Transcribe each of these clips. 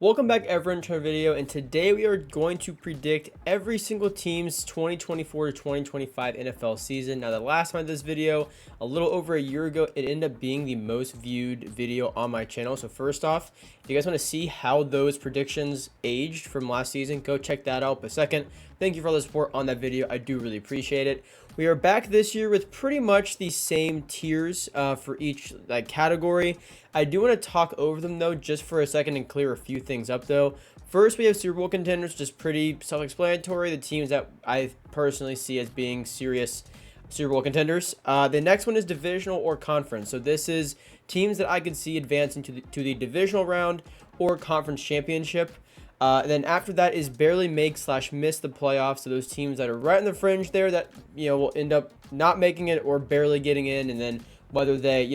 Welcome back everyone to our video, and today we are going to predict every single team's 2024 to 2025 NFL season. Now, the last time I did this video, a little over a year ago, it ended up being the most viewed video on my channel. So first off, if you guys want to see how those predictions aged from last season, go check that out. But second, thank you for all the support on that video. I do really appreciate it. We are back this year with pretty much the same tiers for each category. I do want to talk over them though just for a second and clear a few things up though. First, we have Super Bowl contenders, just pretty self-explanatory. The teams that I personally see as being serious Super Bowl contenders. The next one is divisional or conference. So this is teams that I could see advancing to the divisional round or conference championship. Then after that is barely make / miss the playoffs. So those teams that are right on the fringe there that, will end up not making it or barely getting in. And then whether they,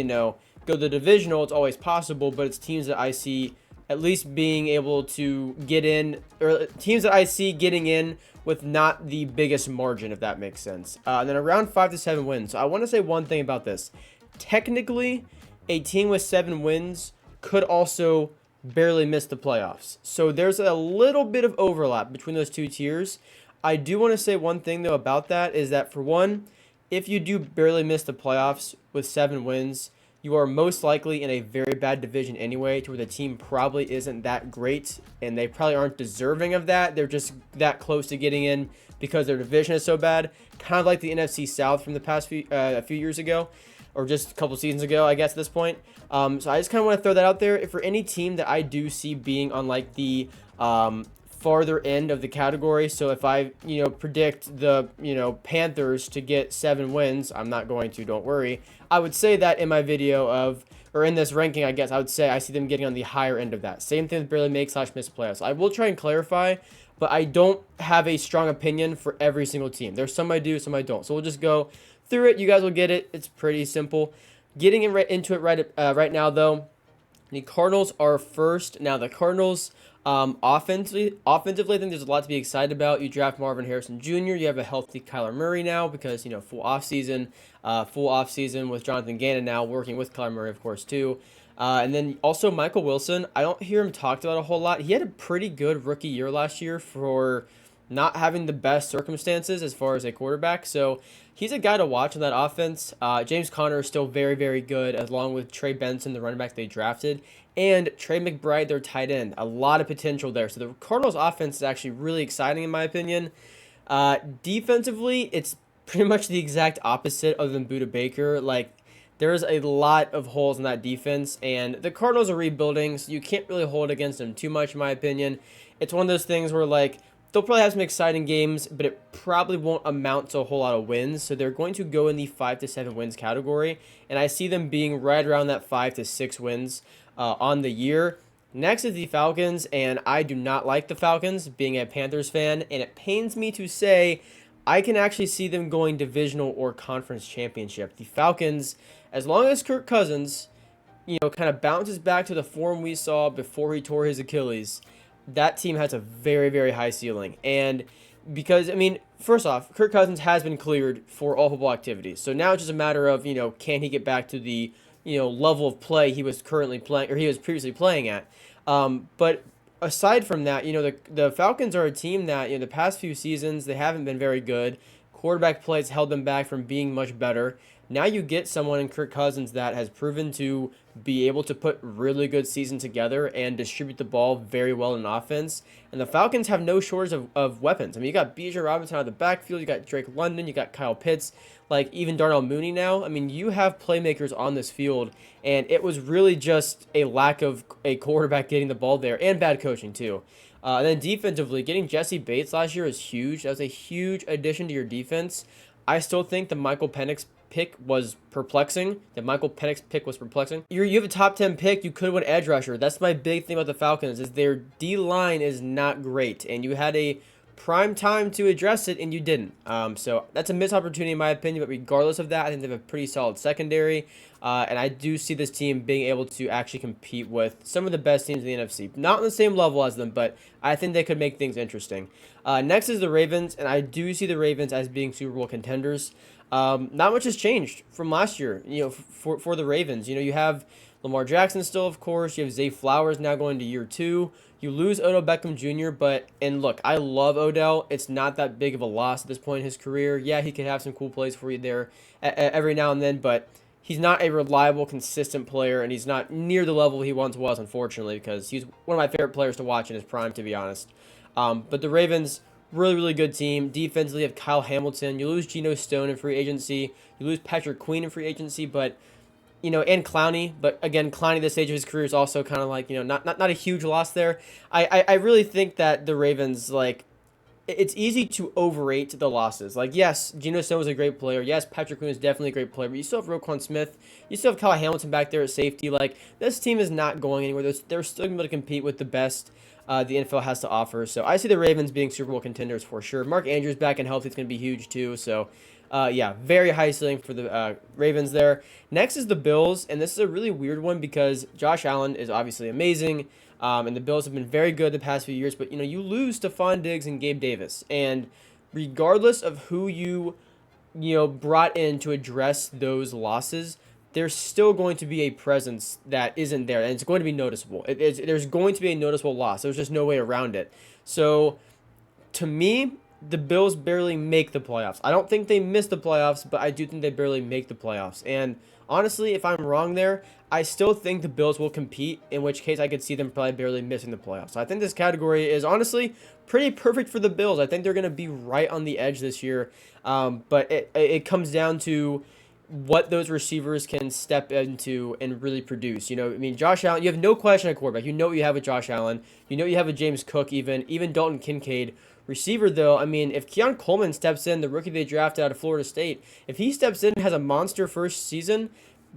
go to the divisional, it's always possible, but it's teams that I see at least being able to get in, or teams that I see getting in with not the biggest margin, if that makes sense. And then around 5 to 7 wins. So I want to say one thing about this. Technically, a team with 7 wins could also barely miss the playoffs. So there's a little bit of overlap between those two tiers. I do want to say one thing though about that is that, for one, if you do barely miss the playoffs with 7 wins, you are most likely in a very bad division anyway, to where the team probably isn't that great and they probably aren't deserving of that. They're just that close to getting in because their division is so bad, kind of like the NFC South from the past a few years ago, or just a couple seasons ago, I guess, at this point. So I just kind of want to throw that out there. If for any team that I do see being on like the farther end of the category, so if I predict the Panthers to get 7 wins, I'm not going to, don't worry. I would say that in my video or in this ranking, I guess I would say I see them getting on the higher end of that. Same thing with barely make / miss playoffs. I will try and clarify, but I don't have a strong opinion for every single team. There's some I do, some I don't. So we'll just go through it. You guys will get it. It's pretty simple. Getting into it right now though, the Cardinals are first. Now the Cardinals, offensively, I think there's a lot to be excited about. You draft Marvin Harrison Jr. You have a healthy Kyler Murray now because full off season with Jonathan Gannon now working with Kyler Murray, of course, too. And then also Michael Wilson. I don't hear him talked about a whole lot. He had a pretty good rookie year last year for not having the best circumstances as far as a quarterback. So he's a guy to watch in that offense. James Conner is still very, very good, along with Trey Benson, the running back they drafted, and Trey McBride, their tight end. A lot of potential there. So the Cardinals offense is actually really exciting in my opinion. Defensively, it's pretty much the exact opposite other than Budda Baker. There's a lot of holes in that defense, and the Cardinals are rebuilding, so you can't really hold against them too much in my opinion. It's one of those things where they'll probably have some exciting games, but it probably won't amount to a whole lot of wins. So they're going to go in the 5 to 7 wins category, and I see them being right around that 5 to 6 wins on the year. Next is the Falcons, and I do not like the Falcons, being a Panthers fan, and it pains me to say I can actually see them going divisional or conference championship. The Falcons, as long as Kirk Cousins, kind of bounces back to the form we saw before he tore his Achilles, that team has a very, very high ceiling. And because, first off, Kirk Cousins has been cleared for all football activities. So now it's just a matter of, can he get back to the, level of play he was currently playing, or he was previously playing at. But aside from that, the Falcons are a team that, the past few seasons, they haven't been very good. Quarterback play has held them back from being much better. Now you get someone in Kirk Cousins that has proven to be able to put really good season together and distribute the ball very well in offense. And the Falcons have no shortage of weapons. You got Bijan Robinson out of the backfield, you got Drake London, you got Kyle Pitts, even Darnell Mooney now. You have playmakers on this field, and it was really just a lack of a quarterback getting the ball there, and bad coaching too. And then defensively, getting Jesse Bates last year is huge. That was a huge addition to your defense. I still think the Michael Penix pick was perplexing. You have a top 10 pick. You could win edge rusher. That's my big thing about the Falcons, is their D-line is not great, and you had a prime time to address it, and you didn't. So that's a missed opportunity in my opinion, but regardless of that, I think they have a pretty solid secondary, and I do see this team being able to actually compete with some of the best teams in the NFC. Not on the same level as them, but I think they could make things interesting. Next is the Ravens, and I do see the Ravens as being Super Bowl contenders. Not much has changed from last year, for the Ravens. You have Lamar Jackson still, of course. You have Zay Flowers now going to year 2. You lose Odell Beckham Jr., and look, I love Odell. It's not that big of a loss at this point in his career. Yeah, he could have some cool plays for you there every now and then, but he's not a reliable, consistent player, and he's not near the level he once was, unfortunately, because he's one of my favorite players to watch in his prime, to be honest. But the Ravens, really, really good team. Defensively, you have Kyle Hamilton. You lose Geno Stone in free agency. You lose Patrick Queen in free agency, but and Clowney, but again, Clowney at this stage of his career is also kind of like, not a huge loss there. I really think that the Ravens, like, it's easy to overrate the losses. Like, yes, Geno Stone was a great player. Yes, Patrick Queen is definitely a great player, but you still have Roquan Smith. You still have Kyle Hamilton back there at safety. Like, this team is not going anywhere. They're still going to be able to compete with the best the NFL has to offer. So I see the Ravens being Super Bowl contenders for sure. Mark Andrews back and healthy is going to be huge too. So yeah, very high ceiling for the Ravens there. Next is the Bills, and this is a really weird one because Josh Allen is obviously amazing, and the Bills have been very good the past few years, but you lose Stephon Diggs and Gabe Davis, and regardless of who you brought in to address those losses, there's still going to be a presence that isn't there, and it's going to be noticeable. There's going to be a noticeable loss. There's just no way around it. So, to me, the Bills barely make the playoffs. I don't think they miss the playoffs, but I do think they barely make the playoffs. And honestly, if I'm wrong there, I still think the Bills will compete, in which case I could see them probably barely missing the playoffs. So I think this category is honestly pretty perfect for the Bills. I think they're going to be right on the edge this year. But it comes down to what those receivers can step into and really produce. Josh Allen, you have no question at quarterback. You know what you have with Josh Allen. You know you have with James Cook, even Dalton Kincaid. Receiver, though, if Keon Coleman steps in, the rookie they drafted out of Florida State, if he steps in and has a monster first season,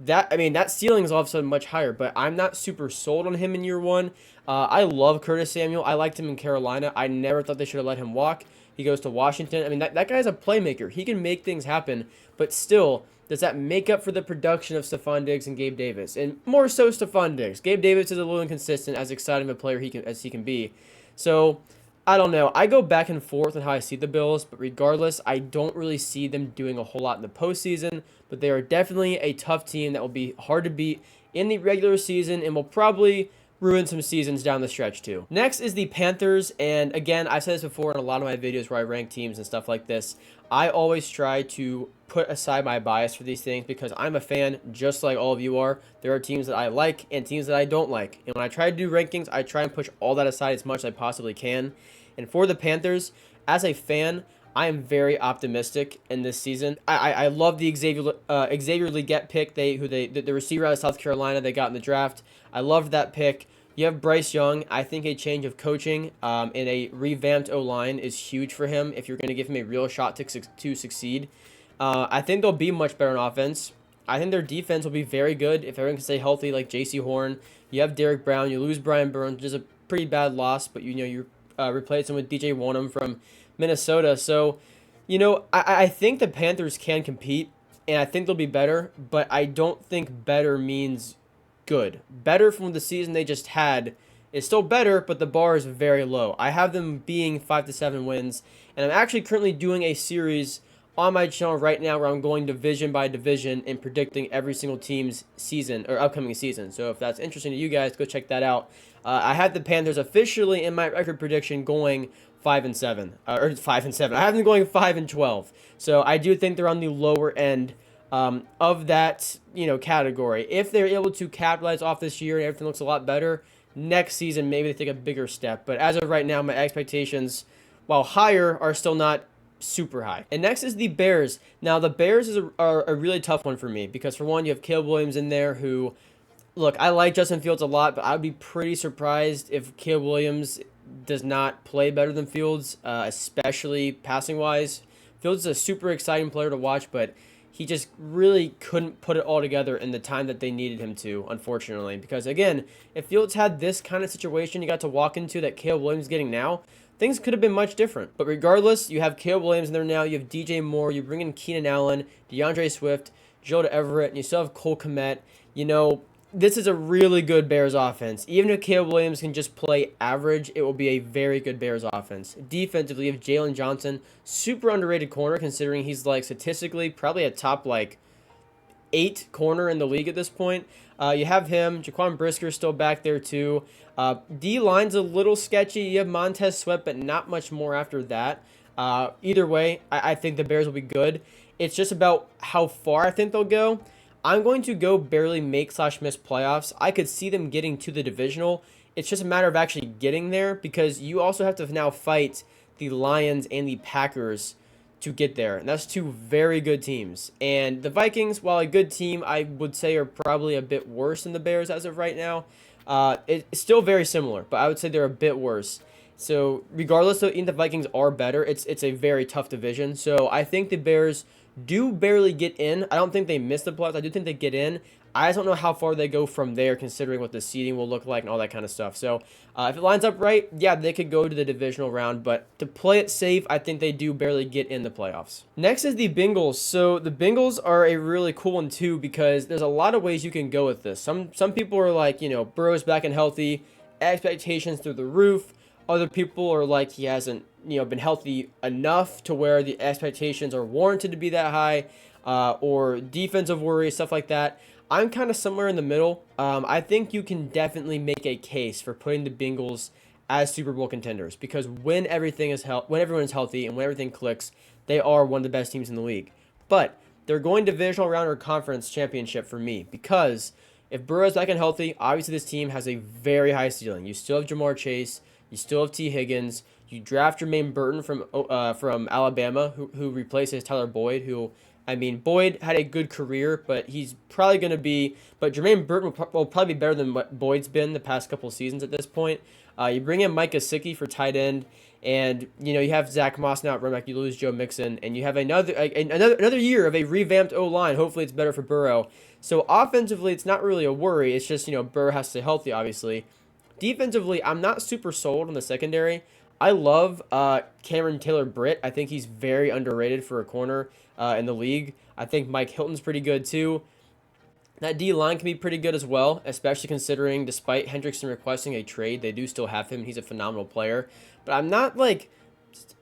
that ceiling is all of a sudden much higher. But I'm not super sold on him in year 1. I love Curtis Samuel. I liked him in Carolina. I never thought they should have let him walk. He goes to Washington. That guy's a playmaker. He can make things happen, but still, does that make up for the production of Stephon Diggs and Gabe Davis? And more so Stephon Diggs. Gabe Davis is a little inconsistent, as exciting of a player as he can be. So, I don't know. I go back and forth on how I see the Bills, but regardless, I don't really see them doing a whole lot in the postseason, but they are definitely a tough team that will be hard to beat in the regular season and will probably ruin some seasons down the stretch too. Next is the Panthers, and again, I've said this before in a lot of my videos where I rank teams and stuff like this. I always try to put aside my bias for these things because I'm a fan just like all of you are. There are teams that I like and teams that I don't like, and when I try to do rankings, I try and push all that aside as much as I possibly can. And for the Panthers, as a fan, I am very optimistic in this season. I love the Xavier Legette pick. The receiver out of South Carolina they got in the draft. I loved that pick. You have Bryce Young. I think a change of coaching and a revamped O-line is huge for him if you're going to give him a real shot to succeed. I think they'll be much better on offense. I think their defense will be very good if everyone can stay healthy, like J.C. Horn. You have Derrick Brown. You lose Brian Burns, which is a pretty bad loss, but you replace him with DJ Wonnum from Minnesota. So, I think the Panthers can compete, and I think they'll be better, but I don't think better means good. Better from the season they just had is still better, but the bar is very low. I have them being 5 to 7 wins, and I'm actually currently doing a series on my channel right now where I'm going division by division and predicting every single team's season or upcoming season. So if that's interesting to you guys, go check that out. I had the Panthers officially in my record prediction going 5-7 or 5-7. I have them going 5-12. So I do think they're on the lower end of that category. If they're able to capitalize off this year and everything looks a lot better, next season maybe they take a bigger step. But as of right now, my expectations, while higher, are still not super high. And next is the Bears. Now the Bears are a really tough one for me because for one, you have Caleb Williams in there who, look, I like Justin Fields a lot, but I would be pretty surprised if Caleb Williams does not play better than Fields, especially passing wise. Fields is a super exciting player to watch, but he just really couldn't put it all together in the time that they needed him to, unfortunately. Because again, if Fields had this kind of situation you got to walk into that Caleb Williams is getting now, things could have been much different. But regardless, you have Caleb Williams in there now. You have DJ Moore. You bring in Keenan Allen, DeAndre Swift, Joe Everett, and you still have Cole Kmet. This is a really good Bears offense. Even if Caleb Williams can just play average, it will be a very good Bears offense. Defensively, you have Jalen Johnson, super underrated corner considering he's statistically probably a top 8 corner in the league at this point. You have him. Jaquan Brisker still back there too. D-line's a little sketchy. You have Montez Sweat, but not much more after that. Either way, I think the Bears will be good. It's just about how far I think they'll go. I'm going to go barely make/miss playoffs. I could see them getting to the divisional. It's just a matter of actually getting there because you also have to now fight the Lions and the Packers to get there. And that's two very good teams. And the Vikings, while a good team, I would say are probably a bit worse than the Bears as of right now. It's still very similar, but I would say they're a bit worse. So regardless, though, even the Vikings are better. It's a very tough division. So I think the Bears do barely get in. I don't think they miss the playoffs. I do think they get in. I just don't know how far they go from there, considering what the seeding will look like and all that kind of stuff. So if it lines up right, yeah, they could go to the divisional round. But to play it safe, I think they do barely get in the playoffs. Next is the Bengals. So the Bengals are a really cool one too because there's a lot of ways you can go with this. Some people are like, Burrow's back and healthy, expectations through the roof. Other people are like he hasn't, been healthy enough to where the expectations are warranted to be that high, or defensive worries, stuff like that. I'm kind of somewhere in the middle. I think you can definitely make a case for putting the Bengals as Super Bowl contenders because when when everyone's healthy and when everything clicks, they are one of the best teams in the league. But they're going divisional round or conference championship for me because if Burrow's back and healthy, obviously this team has a very high ceiling. You still have Jamar Chase. You still have T. Higgins. You draft Jermaine Burton from Alabama, who replaces Tyler Boyd, Boyd had a good career, but he's probably going to be. But Jermaine Burton will probably be better than what Boyd's been the past couple seasons at this point. You bring in Mike Gesicki for tight end, and you have Zach Moss now at running back. You lose Joe Mixon, and you have another year of a revamped O line. Hopefully, it's better for Burrow. So offensively, it's not really a worry. It's just Burrow has to stay healthy, obviously. Defensively, I'm not super sold on the secondary. I love Cameron Taylor-Britt. I think he's very underrated for a corner in the league. I think Mike Hilton's pretty good too. That D-line can be pretty good as well, especially considering despite Hendrickson requesting a trade, they do still have him. He's a phenomenal player. But I'm not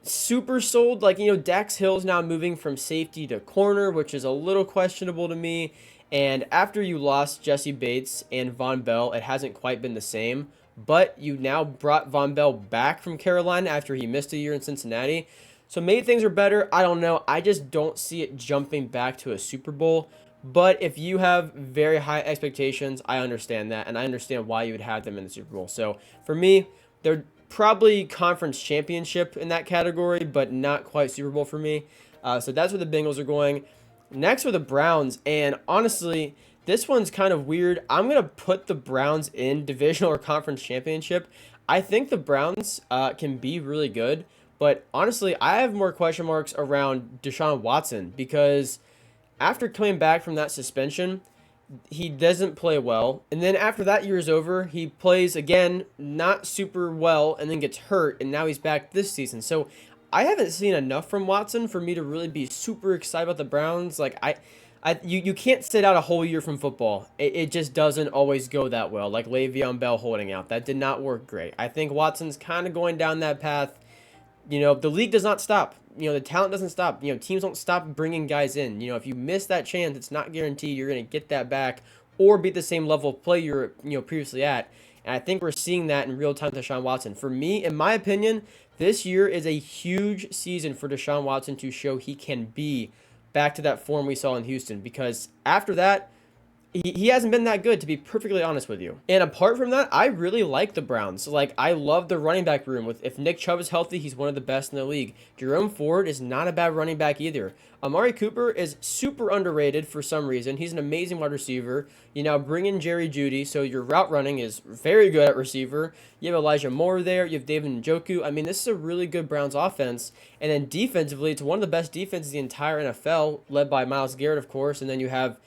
super sold. Dax Hill's now moving from safety to corner, which is a little questionable to me. And after you lost Jesse Bates and Von Bell, it hasn't quite been the same. But you now brought Von Bell back from Carolina after he missed a year in Cincinnati. So maybe things are better. I don't know. I just don't see it jumping back to a Super Bowl. But if you have very high expectations, I understand that. And I understand why you would have them in the Super Bowl. So for me, they're probably conference championship in that category, but not quite Super Bowl for me. So that's where the Bengals are going. Next are the Browns. And honestly, this one's kind of weird. I'm going to put the Browns in divisional or conference championship. I think the Browns can be really good. But honestly, I have more question marks around Deshaun Watson because after coming back from that suspension, he doesn't play well. And then after that year is over, he plays again, not super well, and then gets hurt. And now he's back this season. So I haven't seen enough from Watson for me to really be super excited about the Browns. You can't sit out a whole year from football. It just doesn't always go that well. Like Le'Veon Bell holding out. That did not work great. I think Watson's kind of going down that path. The league does not stop. The talent doesn't stop. Teams don't stop bringing guys in. If you miss that chance, it's not guaranteed you're going to get that back or be at the same level of play you're previously at. And I think we're seeing that in real time with Deshaun Watson. For me, in my opinion, this year is a huge season for Deshaun Watson to show he can be back to that form we saw in Houston, because after that, he hasn't been that good, to be perfectly honest with you. And apart from that, I really like the Browns. I love the running back room. If Nick Chubb is healthy, he's one of the best in the league. Jerome Ford is not a bad running back either. Amari Cooper is super underrated for some reason. He's an amazing wide receiver. You now bring in Jerry Jeudy, so your route running is very good at receiver. You have Elijah Moore there. You have David Njoku. This is a really good Browns offense. And then defensively, it's one of the best defenses in the entire NFL, led by Myles Garrett, of course. And then you have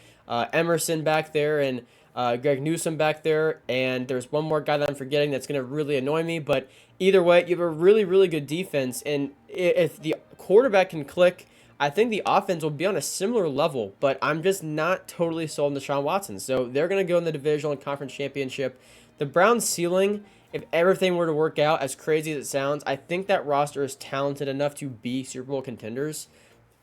Emerson back there and Greg Newsome back there. And there's one more guy that I'm forgetting that's going to really annoy me. But either way, you have a really, really good defense. And if the quarterback can click, I think the offense will be on a similar level. But I'm just not totally sold on Deshaun Watson. So they're going to go in the divisional and conference championship. The Browns' ceiling, if everything were to work out, as crazy as it sounds, I think that roster is talented enough to be Super Bowl contenders.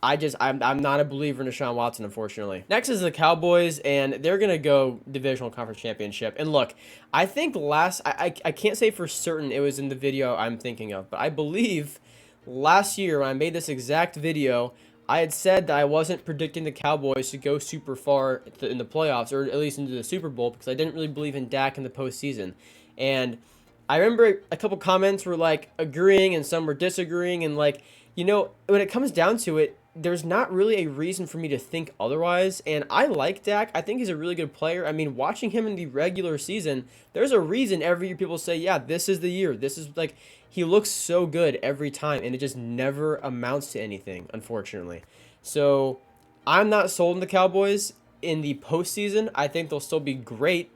I'm not a believer in Deshaun Watson, unfortunately. Next is the Cowboys, and they're gonna go divisional conference championship. And look, I think I can't say for certain it was in the video I'm thinking of, but I believe last year when I made this exact video, I had said that I wasn't predicting the Cowboys to go super far in the playoffs, or at least into the Super Bowl, because I didn't really believe in Dak in the postseason. And I remember a couple comments were like agreeing and some were disagreeing, and like, when it comes down to it, there's not really a reason for me to think otherwise. And I like Dak. I think he's a really good player. I mean, watching him in the regular season, there's a reason every year people say, yeah, this is the year. This is like, he looks so good every time, and it just never amounts to anything, unfortunately. So I'm not sold on the Cowboys in the postseason. I think they'll still be great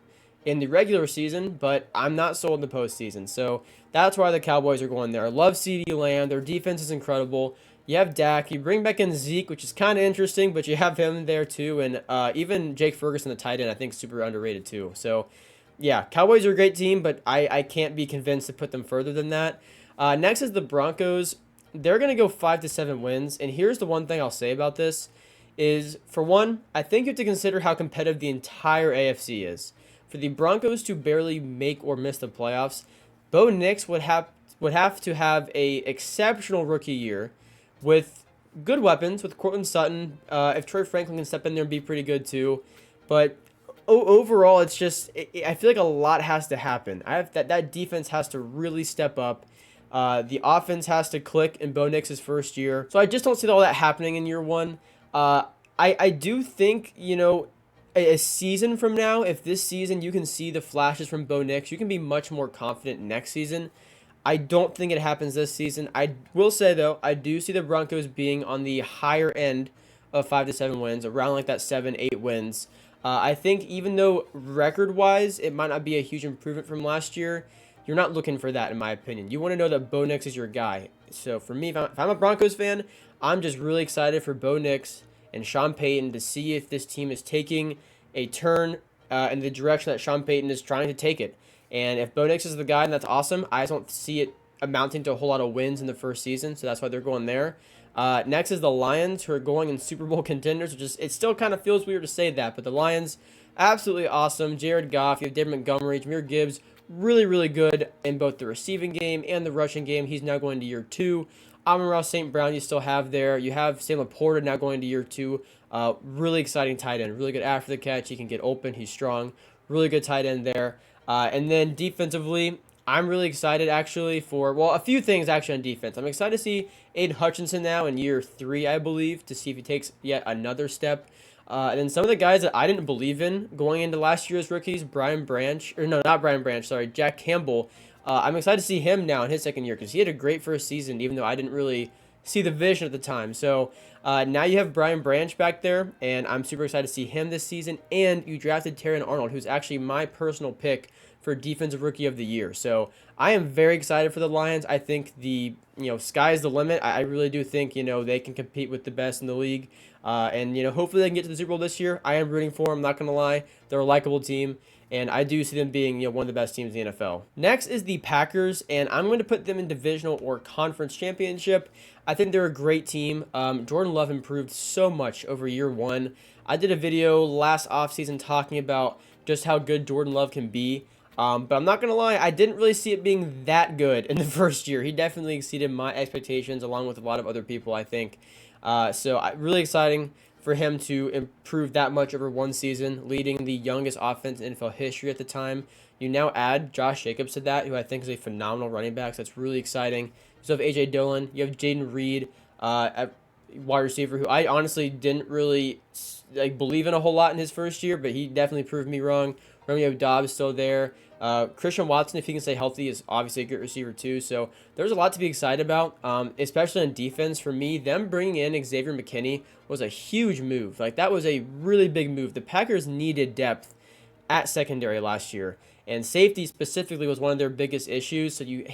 in the regular season, but I'm not sold in the postseason. So that's why the Cowboys are going there. I love CeeDee Lamb. Their defense is incredible. You have Dak. You bring back in Zeke, which is kind of interesting, but you have him there too. And even Jake Ferguson, the tight end, I think is super underrated too. So, yeah, Cowboys are a great team, but I can't be convinced to put them further than that. Next is the Broncos. They're going to go 5 to 7 wins. And here's the one thing I'll say about this is, for one, I think you have to consider how competitive the entire AFC is. For the Broncos to barely make or miss the playoffs, Bo Nix would have to have a exceptional rookie year with good weapons, with Courtland Sutton. If Troy Franklin can step in there and be pretty good too. But overall, it's just, I feel like a lot has to happen. That defense has to really step up. The offense has to click in Bo Nix's first year. So I just don't see all that happening in year one. I do think, a season from now, if this season you can see the flashes from Bo Nix, you can be much more confident next season. I don't think it happens this season. I will say, though, I do see the Broncos being on the higher end of 5 to 7 wins, around like that 7, 8 wins. I think even though record-wise it might not be a huge improvement from last year, you're not looking for that, in my opinion. You want to know that Bo Nix is your guy. So for me, if I'm a Broncos fan, I'm just really excited for Bo Nix and Sean Payton to see if this team is taking a turn in the direction that Sean Payton is trying to take it. And if Bo Nix is the guy, then that's awesome. I just don't see it amounting to a whole lot of wins in the first season, so that's why they're going there. Next is the Lions, who are going in Super Bowl contenders, which is, it still kind of feels weird to say that, but the Lions, absolutely awesome. Jared Goff, you have David Montgomery, Jahmyr Gibbs, really, really good in both the receiving game and the rushing game. He's now going to year 2. Amon-Ra St. Brown you still have there. You have Sam Laporta now going to year 2. Really exciting tight end. Really good after the catch. He can get open. He's strong. Really good tight end there. And then defensively, I'm really excited actually for, well, a few things actually on defense. I'm excited to see Aiden Hutchinson now in year 3, I believe, to see if he takes yet another step. And then some of the guys that I didn't believe in going into last year's rookies, Jack Campbell. I'm excited to see him now in his second year because he had a great first season, even though I didn't really see the vision at the time. So now you have Brian Branch back there, and I'm super excited to see him this season. And you drafted Terrion Arnold, who's actually my personal pick for Defensive Rookie of the Year. So I am very excited for the Lions. I think the sky's the limit. I really do think they can compete with the best in the league. And hopefully they can get to the Super Bowl this year. I am rooting for them. I'm not gonna lie. They're a likable team, and I do see them being one of the best teams in the NFL. Next is the Packers, and I'm going to put them in divisional or conference championship. I think they're a great team. Jordan Love improved so much over year 1. I did a video last offseason talking about just how good Jordan Love can be. But I'm not going to lie, I didn't really see it being that good in the first year. He definitely exceeded my expectations along with a lot of other people, I think. So really exciting for him to improve that much over one season, leading the youngest offense in NFL history at the time. You now add Josh Jacobs to that, who I think is a phenomenal running back, so that's really exciting. You still have A.J. Dillon. You have Jaden Reed at wide receiver, who I honestly didn't really believe in a whole lot in his first year, but he definitely proved me wrong. Romeo Dobbs still there. Christian Watson, if he can stay healthy, is obviously a good receiver too. So there's a lot to be excited about, especially on defense. For me, them bringing in Xavier McKinney was a huge move. That was a really big move. The Packers needed depth at secondary last year, and safety specifically was one of their biggest issues. So you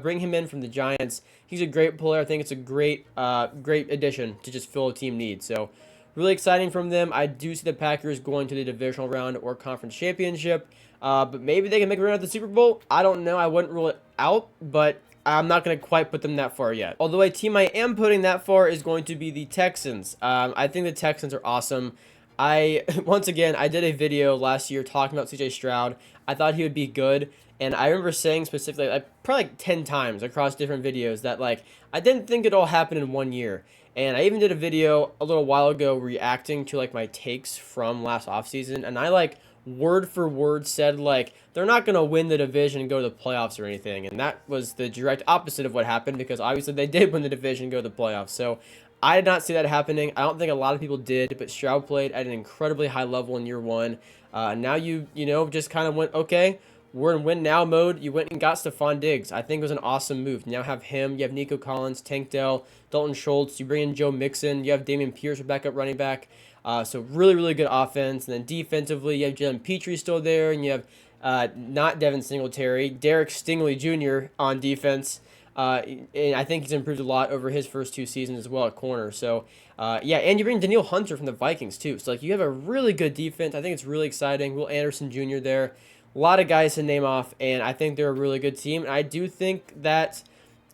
bring him in from the Giants. He's a great player. I think it's a great addition to just fill a team need. So really exciting from them. I do see the Packers going to the divisional round or conference championship. But maybe they can make a run at the Super Bowl. I don't know. I wouldn't rule it out, but I'm not going to quite put them that far yet. Although a team I am putting that far is going to be the Texans. I think the Texans are awesome. Once again, I did a video last year talking about CJ Stroud. I thought he would be good. And I remember saying specifically, like, probably like 10 times across different videos that, like, I didn't think it all happened in 1 year. And I even did a video a little while ago reacting to, like, my takes from last offseason. And I, like, word for word said, like, they're not going to win the division and go to the playoffs or anything. And that was the direct opposite of what happened, because obviously they did win the division and go to the playoffs. So I did not see that happening. I don't think a lot of people did, but Stroud played at an incredibly high level in year one. Now you know, just kind of went, okay, we're in win now mode. You went and got Stephon Diggs. I think it was an awesome move. Now have him. You have Nico Collins, Tank Dell, Dalton Schultz. You bring in Joe Mixon. You have Damian Pierce, your backup running back. So really, really good offense. And then defensively, you have Jalen Petrie still there. And you have not Devin Singletary, Derek Stingley Jr. on defense. And I think he's improved a lot over his first 2 seasons as well at corner. So, yeah, and you bring Danielle Hunter from the Vikings too. So, like, you have a really good defense. I think it's really exciting. Will Anderson Jr. there. A lot of guys to name off, and I think they're a really good team. And I do think that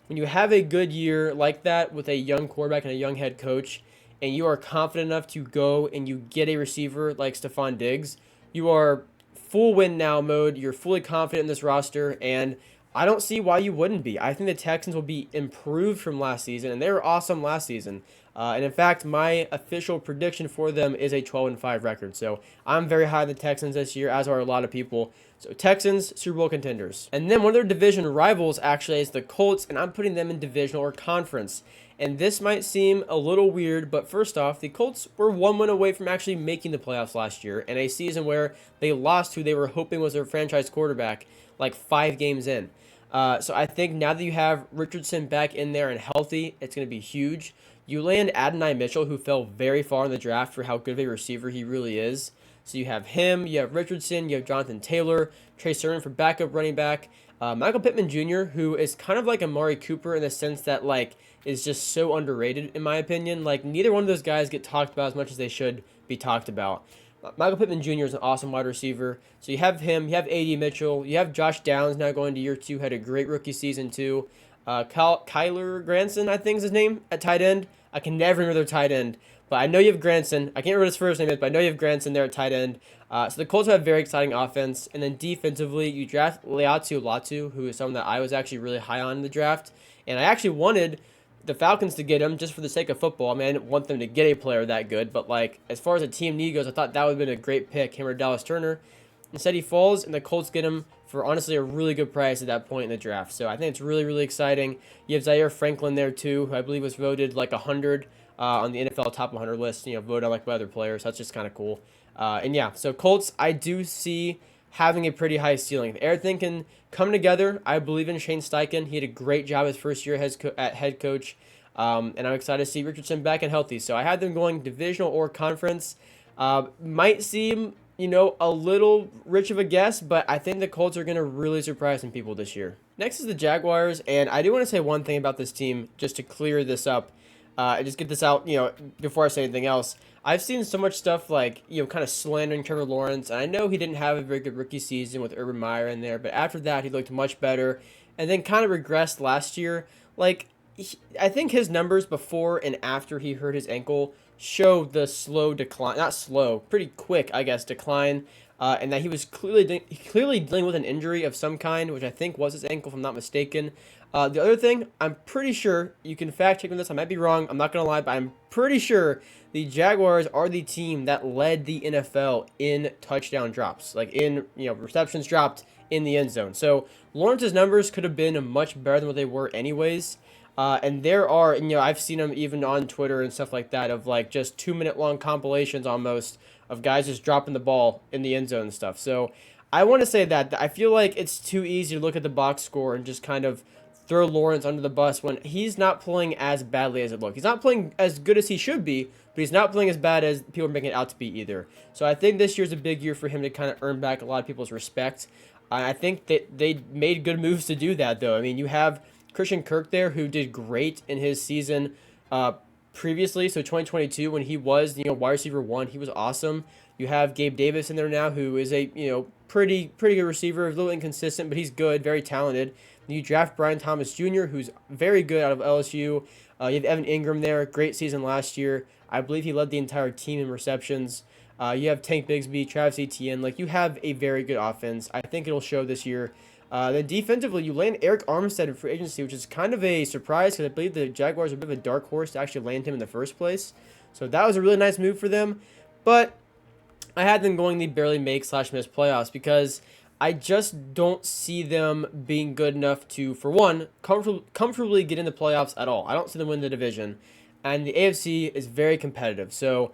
when you have a good year like that with a young quarterback and a young head coach, and you are confident enough to go and you get a receiver like Stephon Diggs, you are full win now mode. You're fully confident in this roster, and I don't see why you wouldn't be. I think the Texans will be improved from last season, and they were awesome last season. And in fact, my official prediction for them is a 12-5 record. So I'm very high on the Texans this year, as are a lot of people. So Texans, Super Bowl contenders. And then one of their division rivals actually is the Colts, and I'm putting them in divisional or conference. And this might seem a little weird, but first off, the Colts were 1 win away from actually making the playoffs last year, in a season where they lost who they were hoping was their franchise quarterback like 5 games in. So I think now that you have Richardson back in there and healthy, it's going to be huge. You land Adonai Mitchell, who fell very far in the draft for how good of a receiver he really is. So you have him, you have Richardson, you have Jonathan Taylor, Trey Sermon for backup running back, Michael Pittman Jr., who is kind of like Amari Cooper in the sense that, like, is just so underrated in my opinion. Like, neither one of those guys get talked about as much as they should be talked about. Michael Pittman Jr. is an awesome wide receiver. So you have him, you have A.D. Mitchell, you have Josh Downs now going to year 2, had a great rookie season too. Kyler Granson, I think is his name, at tight end. I can never remember their tight end, but I know you have Granson. I can't remember what his first name is, but I know you have Granson there at tight end. So the Colts have very exciting offense. And then defensively, you draft Laiatu Latu, who is someone that I was actually really high on in the draft. And I actually wanted the Falcons to get him just for the sake of football. I mean, I didn't want them to get a player that good, but, like, as far as a team need goes, I thought that would have been a great pick, him or Dallas Turner. Instead, he falls, and the Colts get him for, honestly, a really good price at that point in the draft. So I think it's really, really exciting. You have Zaire Franklin there, too, who I believe was voted, like, 100 on the NFL top 100 list, you know, voted on, like, by other players. That's just kind of cool. And, yeah, so Colts, I do see having a pretty high ceiling. If everything can come together, I believe in Shane Steichen. He had a great job his first year at head coach. And I'm excited to see Richardson back and healthy. So I had them going divisional or conference. Might seem, you know, a little rich of a guess, but I think the Colts are going to really surprise some people this year. Next is the Jaguars, and I do want to say one thing about this team just to clear this up. And just get this out, you know, before I say anything else. I've seen so much stuff like, you know, kind of slandering Trevor Lawrence, and I know he didn't have a very good rookie season with Urban Meyer in there, but after that he looked much better, and then kind of regressed last year. Like, I think his numbers before and after he hurt his ankle show the slow decline, not slow, pretty quick, I guess, decline, and that he was clearly dealing with an injury of some kind, which I think was his ankle, if I'm not mistaken. The other thing, I'm pretty sure, you can fact check on this, I might be wrong, I'm not going to lie, but I'm pretty sure the Jaguars are the team that led the NFL in touchdown drops, like in, you know, receptions dropped in the end zone. So Lawrence's numbers could have been much better than what they were anyways. And there are, you know, I've seen them even on Twitter and stuff like that of, like, just 2-minute long compilations almost of guys just dropping the ball in the end zone and stuff. So I want to say that I feel like it's too easy to look at the box score and just kind of throw Lawrence under the bus when he's not playing as badly as it looks. He's not playing as good as he should be, but he's not playing as bad as people are making it out to be either. So I think this year's a big year for him to kind of earn back a lot of people's respect. I think that they made good moves to do that, though. I mean, you have Christian Kirk there, who did great in his season previously. So 2022, when he was, you know, wide receiver 1, he was awesome. You have Gabe Davis in there now, who is a pretty good receiver, a little inconsistent, but he's good, very talented. You draft Brian Thomas Jr., who's very good out of LSU. You have Evan Ingram there, great season last year. I believe he led the entire team in receptions. You have Tank Bigsby, Travis Etienne. Like, you have a very good offense. I think it'll show this year. Then defensively, you land Eric Armstead in free agency, which is kind of a surprise because I believe the Jaguars are a bit of a dark horse to actually land him in the first place. So that was a really nice move for them. But I had them going the barely make/miss playoffs because I just don't see them being good enough to, for one, comfortably get in the playoffs at all. I don't see them win the division. And the AFC is very competitive. So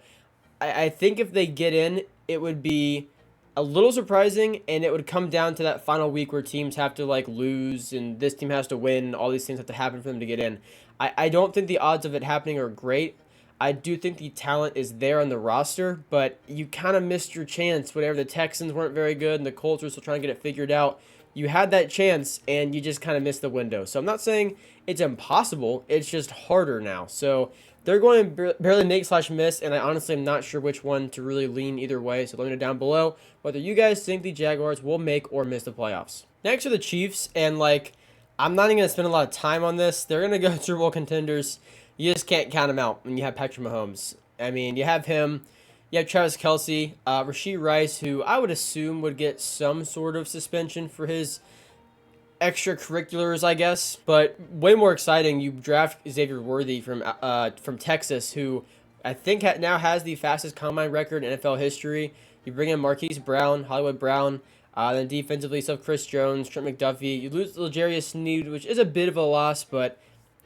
I think if they get in, it would be a little surprising, and it would come down to that final week where teams have to like lose and this team has to win. All these things have to happen for them to get in. I don't think the odds of it happening are great. I do think the talent is there on the roster, but you kind of missed your chance whenever the Texans weren't very good and the Colts were still trying to get it figured out. You had that chance, and you just kind of missed the window. So I'm not saying it's impossible. It's just harder now. So they're going to barely make/miss, and I honestly am not sure which one to really lean either way. So let me know down below whether you guys think the Jaguars will make or miss the playoffs. Next are the Chiefs, and I'm not even going to spend a lot of time on this. They're going to go Super Bowl contenders. You just can't count them out when you have Patrick Mahomes. I mean, you have him. You have Travis Kelce, Rashee Rice, who I would assume would get some sort of suspension for his extracurriculars, I guess. But way more exciting, you draft Xavier Worthy from Texas, who I think now has the fastest combine record in NFL history. You bring in Marquise Brown, Hollywood Brown. Then defensively, you still have Chris Jones, Trent McDuffie. You lose L'Jarius Sneed, which is a bit of a loss, but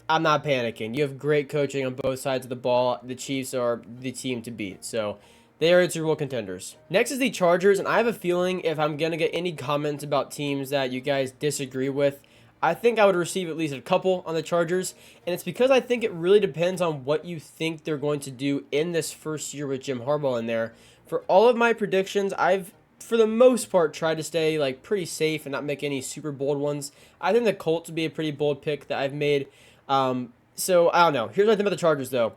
I'm not panicking. You have great coaching on both sides of the ball. The Chiefs are the team to beat. So they are Super Bowl contenders. Next is the Chargers, and I have a feeling if I'm going to get any comments about teams that you guys disagree with, I think I would receive at least a couple on the Chargers. And it's because I think it really depends on what you think they're going to do in this first year with Jim Harbaugh in there. For all of my predictions, I've, for the most part, tried to stay pretty safe and not make any super bold ones. I think the Colts would be a pretty bold pick that I've made. So I don't know. Here's what I think about the Chargers, though.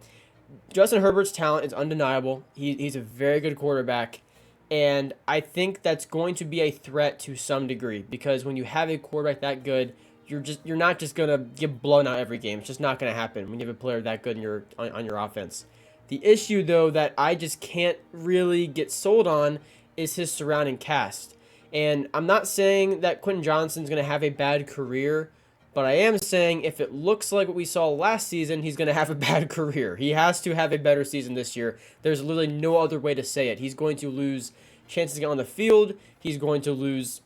Justin Herbert's talent is undeniable. He's a very good quarterback, and I think that's going to be a threat to some degree because when you have a quarterback that good, you're not just gonna get blown out every game. It's just not gonna happen when you have a player that good on your offense. The issue, though, that I just can't really get sold on is his surrounding cast. And I'm not saying that Quentin Johnston's gonna have a bad career. But I am saying if it looks like what we saw last season, he's going to have a bad career. He has to have a better season this year. There's literally no other way to say it. He's going to lose chances to get on the field. He's going to lose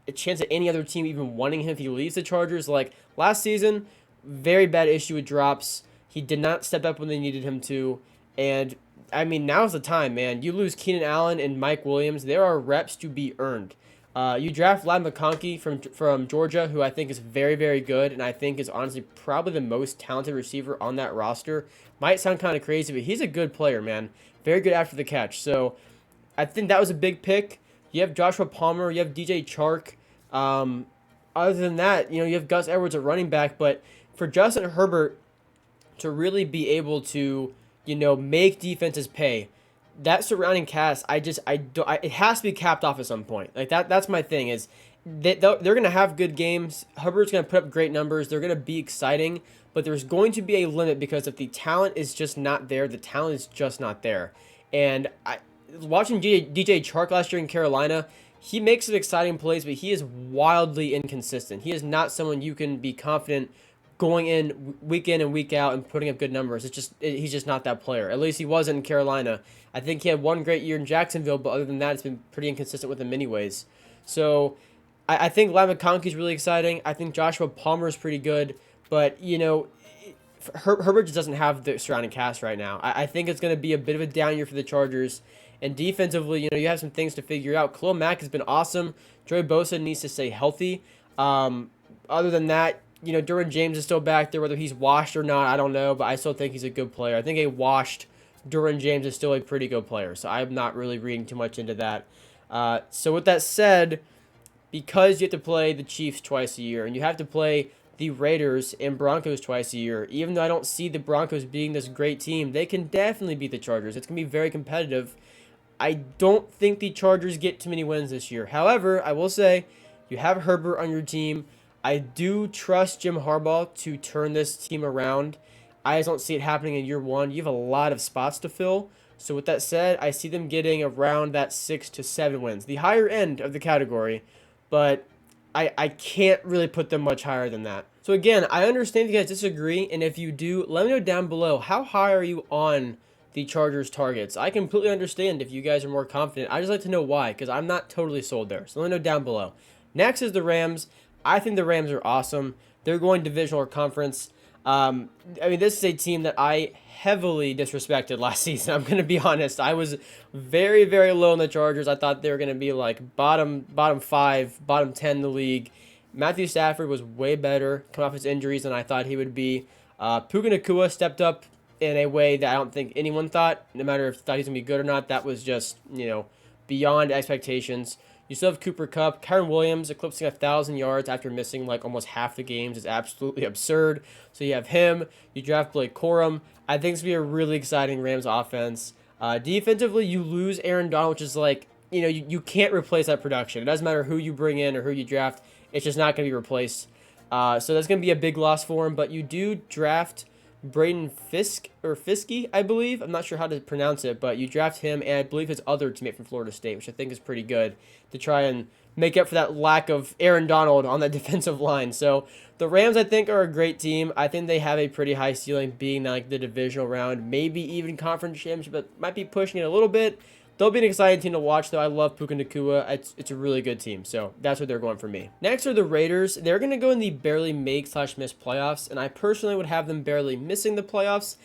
a chance at any other team even wanting him if he leaves the Chargers. Like last season, very bad issue with drops. He did not step up when they needed him to. And, I mean, now's the time, man. You lose Keenan Allen and Mike Williams. There are reps to be earned. You draft Ladd McConkey from Georgia, who I think is very, very good, and I think is honestly probably the most talented receiver on that roster. Might sound kind of crazy, but he's a good player, man. Very good after the catch. So I think that was a big pick. You have Joshua Palmer. You have DJ Chark. Other than that, you have Gus Edwards at running back. But for Justin Herbert to really be able to, make defenses pay, that surrounding cast, it has to be capped off at some point. That's my thing is they're going to have good games. Herbert's going to put up great numbers. They're going to be exciting, but there's going to be a limit because if the talent is just not there, the talent is just not there. And watching DJ Chark last year in Carolina, he makes some exciting plays, but he is wildly inconsistent. He is not someone you can be confident going in and week out and putting up good numbers. He's just not that player. At least he wasn't in Carolina. I think he had one great year in Jacksonville, but other than that, it's been pretty inconsistent with him anyways. So I think Ladd McConkey is really exciting. I think Joshua Palmer is pretty good, but Herbert just doesn't have the surrounding cast right now. I think it's going to be a bit of a down year for the Chargers. And defensively, you have some things to figure out. Khalil Mack has been awesome. Joey Bosa needs to stay healthy. Other than that, Derwin James is still back there. Whether he's washed or not, I don't know, but I still think he's a good player. I think a washed Derwin James is still a pretty good player, so I'm not really reading too much into that. So with that said, because you have to play the Chiefs twice a year, and you have to play the Raiders and Broncos twice a year, even though I don't see the Broncos being this great team, they can definitely beat the Chargers. It's going to be very competitive. I don't think the Chargers get too many wins this year. However, I will say you have Herbert on your team. I do trust Jim Harbaugh to turn this team around. I just don't see it happening in year one. You have a lot of spots to fill. So with that said, I see them getting around that 6 to 7 wins, the higher end of the category, but I can't really put them much higher than that. So again, I understand if you guys disagree, and if you do, let me know down below. How high are you on the Chargers targets? I completely understand if you guys are more confident. I just like to know why, because I'm not totally sold there. So let me know down below. Next is the Rams. I think the Rams are awesome. They're going divisional or conference. I mean, this is a team that I heavily disrespected last season. I'm going to be honest. I was very, very low on the Chargers. I thought they were going to be like bottom 5, bottom 10 in the league. Matthew Stafford was way better coming off his injuries than I thought he would be. Puka Nacua stepped up in a way that I don't think anyone thought. No matter if thought he was going to be good or not, that was just, beyond expectations. You still have Cooper Kupp. Kyren Williams eclipsing 1,000 yards after missing like almost half the games is absolutely absurd. So you have him. You draft Blake Corum. I think it's going to be a really exciting Rams offense. Defensively, you lose Aaron Donald, which is like, you can't replace that production. It doesn't matter who you bring in or who you draft. It's just not going to be replaced. So that's going to be a big loss for him. But you do draft Braden Fiske, I believe. I'm not sure how to pronounce it, but you draft him and I believe his other teammate from Florida State, which I think is pretty good to try and make up for that lack of Aaron Donald on that defensive line. So the Rams, I think, are a great team. I think they have a pretty high ceiling, being like the divisional round, maybe even conference championship, but might be pushing it a little bit. They'll be an exciting team to watch, though. I love Puka Nacua. It's a really good team, so that's what they're going for me. Next are the Raiders. They're going to go in the barely make/miss playoffs, and I personally would have them barely missing the playoffs.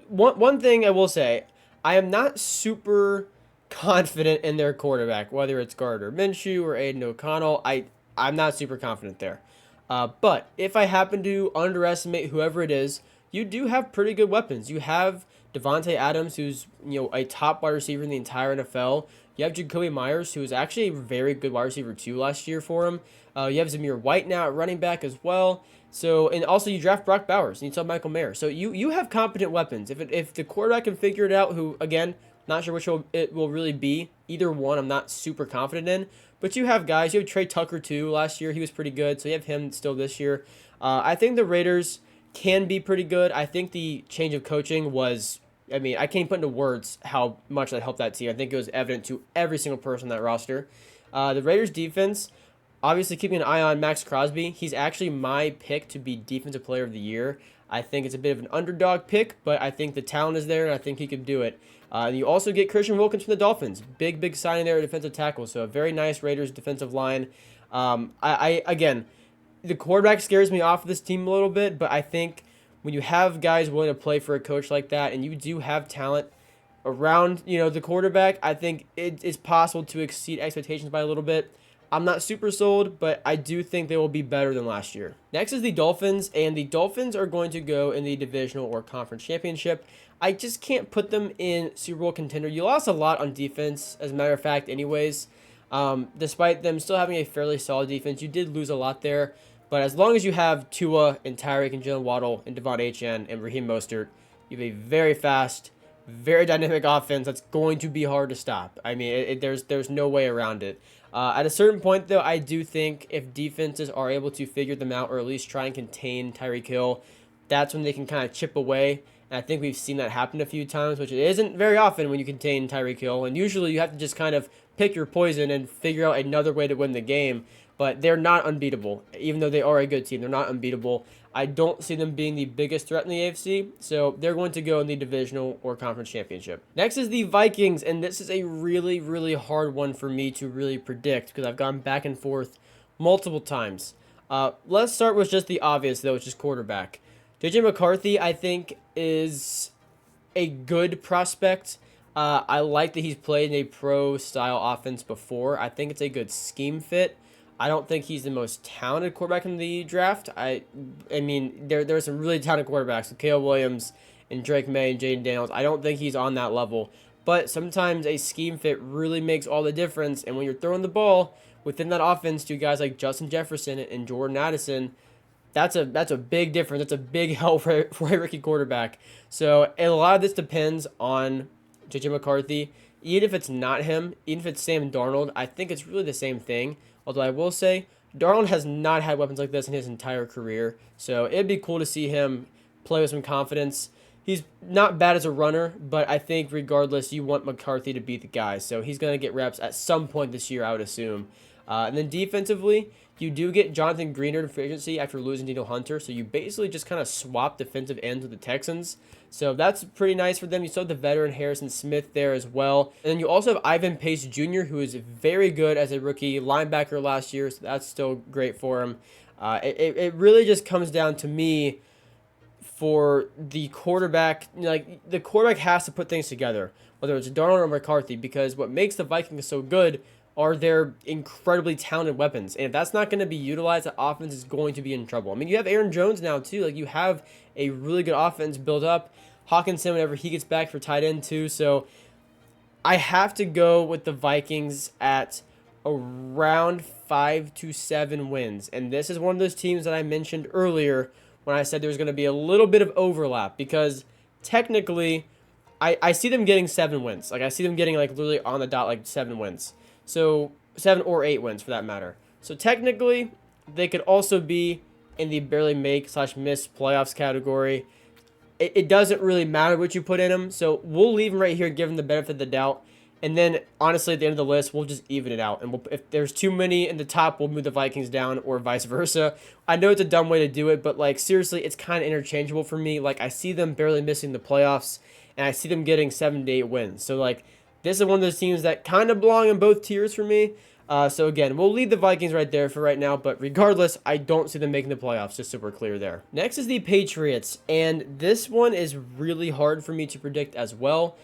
One thing I will say, I am not super confident in their quarterback, whether it's Gardner Minshew or Aiden O'Connell. I'm not super confident there. But if I happen to underestimate whoever it is, you do have pretty good weapons. You have Devontae Adams, who's a top wide receiver in the entire NFL. You have Jacoby Myers, who was actually a very good wide receiver too last year for him. You have Zamir White now at running back as well. So, and also you draft Brock Bowers and you sell Michael Mayer. So you have competent weapons. If the quarterback can figure it out, who again, not sure which it will really be. Either one, I'm not super confident in. But you have guys. You have Trey Tucker too. Last year he was pretty good. So you have him still this year. I think the Raiders can be pretty good. I think the change of coaching was, I can't even put into words how much that helped that team. I think it was evident to every single person on that roster. The Raiders defense, obviously keeping an eye on Max Crosby. He's actually my pick to be Defensive Player of the Year. I think it's a bit of an underdog pick, but I think the talent is there, and I think he could do it. You also get Christian Wilkins from the Dolphins. Big signing there at defensive tackle. So a very nice Raiders defensive line. Again, the quarterback scares me off of this team a little bit, but I think when you have guys willing to play for a coach like that, and you do have talent around, the quarterback, I think it's possible to exceed expectations by a little bit. I'm not super sold, but I do think they will be better than last year. Next is the Dolphins, and the Dolphins are going to go in the divisional or conference championship. I just can't put them in Super Bowl contender. You lost a lot on defense, as a matter of fact, anyways. Despite them still having a fairly solid defense, you did lose a lot there. But as long as you have Tua and Tyreek and Jalen Waddle and Devon Achane and Raheem Mostert, you have a very fast, very dynamic offense that's going to be hard to stop. There's no way around it. At a certain point, though, I do think if defenses are able to figure them out or at least try and contain Tyreek Hill, that's when they can kind of chip away. And I think we've seen that happen a few times, which it isn't very often when you contain Tyreek Hill. And usually you have to just kind of pick your poison and figure out another way to win the game. But they're not unbeatable. Even though they are a good team, they're not unbeatable. I don't see them being the biggest threat in the AFC, so they're going to go in the divisional or conference championship. Next is the Vikings, and this is a really, really hard one for me to really predict because I've gone back and forth multiple times. Let's start with just the obvious, though, which is quarterback. JJ McCarthy, I think, is a good prospect. I like that he's played in a pro-style offense before. I think it's a good scheme fit. I don't think he's the most talented quarterback in the draft. There are some really talented quarterbacks, like Caleb Williams and Drake May and Jaden Daniels. I don't think he's on that level. But sometimes a scheme fit really makes all the difference. And when you're throwing the ball within that offense to guys like Justin Jefferson and Jordan Addison, that's a big difference. That's a big help for a rookie quarterback. So a lot of this depends on JJ McCarthy. even if it's not him, even if it's Sam Darnold, I think it's really the same thing. Although I will say, Darnold has not had weapons like this in his entire career, so it'd be cool to see him play with some confidence. He's not bad as a runner, but I think regardless, you want McCarthy to be the guy. So he's going to get reps at some point this year, I would assume. And then defensively, you do get Jonathan Greenard in free agency after losing Daniel Hunter. So you basically just kind of swap defensive ends with the Texans. So that's pretty nice for them. You still have the veteran Harrison Smith there as well. And then you also have Ivan Pace Jr., who is very good as a rookie linebacker last year. So that's still great for him. It really just comes down to me for the quarterback. Like, the quarterback has to put things together, whether it's Darnold or McCarthy, because what makes the Vikings so good are their incredibly talented weapons. And if that's not going to be utilized, the offense is going to be in trouble. I mean, you have Aaron Jones now, too. Like, you have a really good offense built up. Hawkinson, whenever he gets back for tight end, too. So I have to go with the Vikings at around 5 to 7 wins. And this is one of those teams that I mentioned earlier when I said there's going to be a little bit of overlap, because technically I see them getting 7 wins. Like, I see them getting, like, literally on the dot, like, 7 wins. So 7 or 8 wins for that matter. So technically they could also be in the barely make / miss playoffs category. It doesn't really matter what you put in them. So we'll leave them right here, give them the benefit of the doubt. And then, honestly, at the end of the list, we'll just even it out. And if there's too many in the top, we'll move the Vikings down, or vice versa. I know it's a dumb way to do it, but, like, seriously, it's kind of interchangeable for me. Like, I see them barely missing the playoffs, and I see them getting 7 to 8 wins. So, like, this is one of those teams that kind of belong in both tiers for me. So, again, we'll leave the Vikings right there for right now. But regardless, I don't see them making the playoffs, just so we're clear there. Next is the Patriots. And this one is really hard for me to predict as well.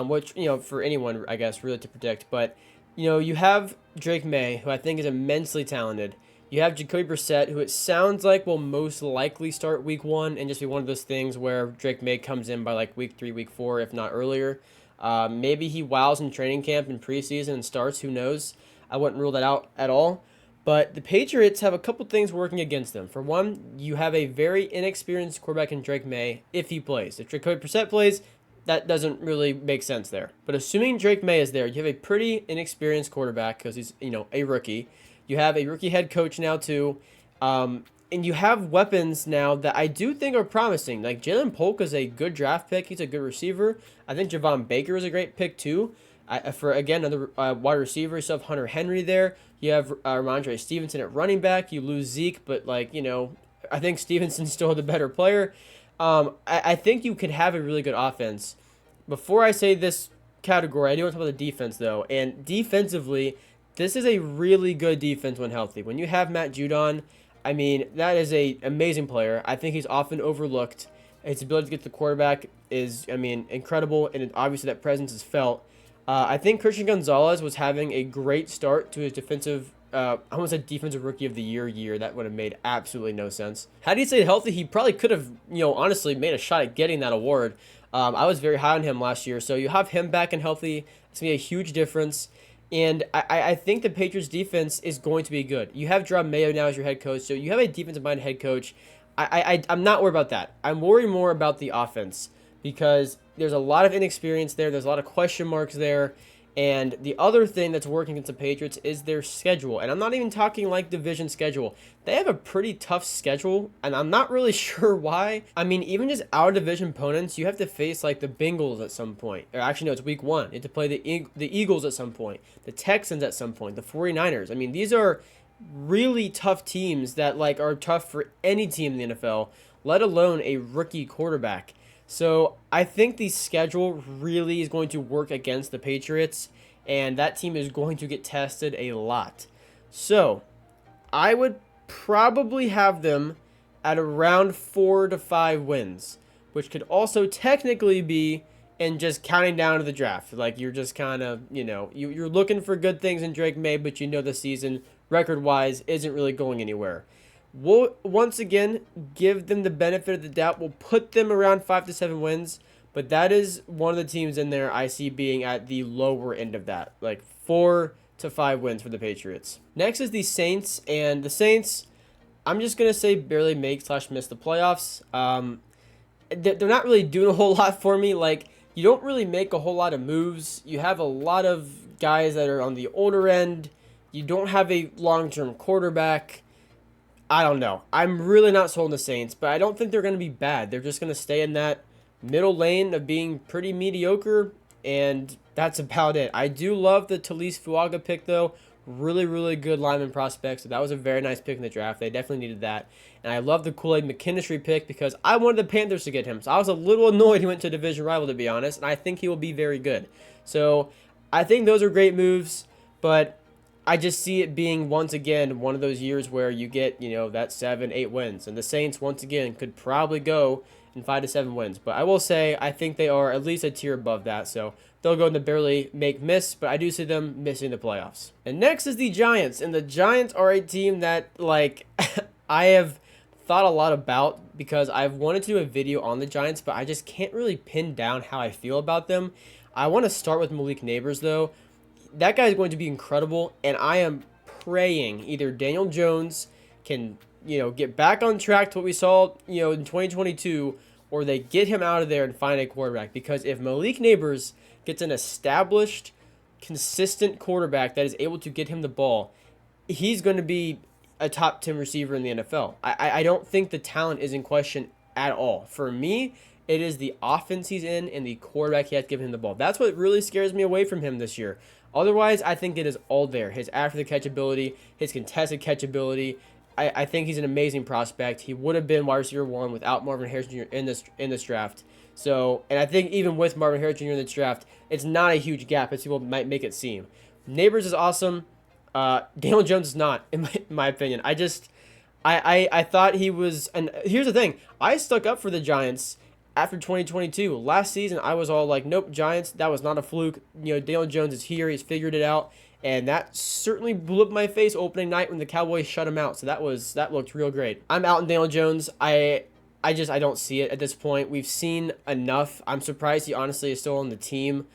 Which, you know, for anyone, I guess, really to predict. But, you know, you have Drake May, who I think is immensely talented. You have Jacoby Brissett, who it sounds like will most likely start week 1 and just be one of those things where Drake May comes in by, like, week 3, week 4, if not earlier. Maybe he wows in training camp and preseason and starts. Who knows? I wouldn't rule that out at all. But the Patriots have a couple things working against them. For one, you have a very inexperienced quarterback in Drake May if he plays. If Jacoby Brissett plays, that doesn't really make sense there. But assuming Drake May is there, you have a pretty inexperienced quarterback because he's, you know, a rookie. You have a rookie head coach now too. And you have weapons now that I do think are promising. Like, Jalen Polk is a good draft pick. He's a good receiver. I think Javon Baker is a great pick too. For, again, another wide receiver. You still have Hunter Henry there. You have Ramondre Stevenson at running back. You lose Zeke, but, like, you know, I think Stevenson's still the better player. I think you could have a really good offense. Before I say this category, I do want to talk about the defense, though. And defensively, this is a really good defense when healthy. When you have Matt Judon, I mean, that is an amazing player. I think he's often overlooked. His ability to get to the quarterback is, I mean, incredible, and obviously that presence is felt. I think Christian Gonzalez was having a great start to his defensive, I almost said defensive rookie of the year. That would have made absolutely no sense. Had he stayed healthy, he probably could have, you know, honestly made a shot at getting that award. I was very high on him last year, so you have him back and healthy. It's going to be a huge difference. And I think the Patriots defense is going to be good. You have Jerome Mayo now as your head coach, so you have a defensive-minded head coach. I'm not worried about that. I'm worried more about the offense, because there's a lot of inexperience there. There's a lot of question marks there. And the other thing that's working against the Patriots is their schedule. And I'm not even talking like division schedule. They have a pretty tough schedule, and I'm not really sure why. I mean, even just our division opponents, you have to face like the Bengals at some point. Or actually, no, it's week 1. You have to play the Eagles at some point, the Texans at some point, the 49ers. I mean, these are really tough teams that like are tough for any team in the NFL, let alone a rookie quarterback. So I think the schedule really is going to work against the Patriots, and that team is going to get tested a lot. So I would probably have them at around 4 to 5 wins, which could also technically be in just counting down to the draft. Like, you're just kind of, you know, you're looking for good things in Drake May, but you know the season, record-wise, isn't really going anywhere. We'll, once again, give them the benefit of the doubt. We'll put them around 5 to 7 wins, but that is one of the teams in there I see being at the lower end of that, like 4 to 5 wins for the Patriots. Next is the Saints, and the Saints, I'm just going to say barely make / miss the playoffs. They're not really doing a whole lot for me. Like, you don't really make a whole lot of moves. You have a lot of guys that are on the older end. You don't have a long-term quarterback. I don't know. I'm really not sold on the Saints, but I don't think they're going to be bad. They're just going to stay in that middle lane of being pretty mediocre, and that's about it. I do love the Talise Fuaga pick, though. Really, really good lineman prospect, so that was a very nice pick in the draft. They definitely needed that. And I love the Kool-Aid McKinstry pick because I wanted the Panthers to get him. So I was a little annoyed he went to a division rival, to be honest, and I think he will be very good. So I think those are great moves, but I just see it being, once again, one of those years where you get, that 7-8 wins. And the Saints, once again, could probably go in 5 to 7 wins. But I will say, I think they are at least a tier above that. So they'll go into barely make miss, but I do see them missing the playoffs. And next is the Giants. And the Giants are a team that, I have thought a lot about because I've wanted to do a video on the Giants, but I just can't really pin down how I feel about them. I want to start with Malik Nabers, though. That guy is going to be incredible, and I am praying either Daniel Jones can, get back on track to what we saw, in 2022, or they get him out of there and find a quarterback. Because if Malik Nabers gets an established, consistent quarterback that is able to get him the ball, he's going to be a top 10 receiver in the NFL. I don't think the talent is in question at all. For me, it is the offense he's in and the quarterback he has given him the ball. That's what really scares me away from him this year. Otherwise, I think it is all there. His after-the-catch ability, his contested catch ability. I think he's an amazing prospect. He would have been wide receiver 1 without Marvin Harrison Jr. in this draft. So, and I think even with Marvin Harrison Jr. in this draft, it's not a huge gap as people might make it seem. Nabers is awesome. Daniel Jones is not, in my opinion. I thought he was, and here's the thing. I stuck up for the Giants after 2022. Last season, I was all like, nope, Giants, that was not a fluke. Daniel Jones is here. He's figured it out. And that certainly blew up my face opening night when the Cowboys shut him out. So that looked real great. I'm out on Daniel Jones. I don't see it at this point. We've seen enough. I'm surprised he honestly is still on the team.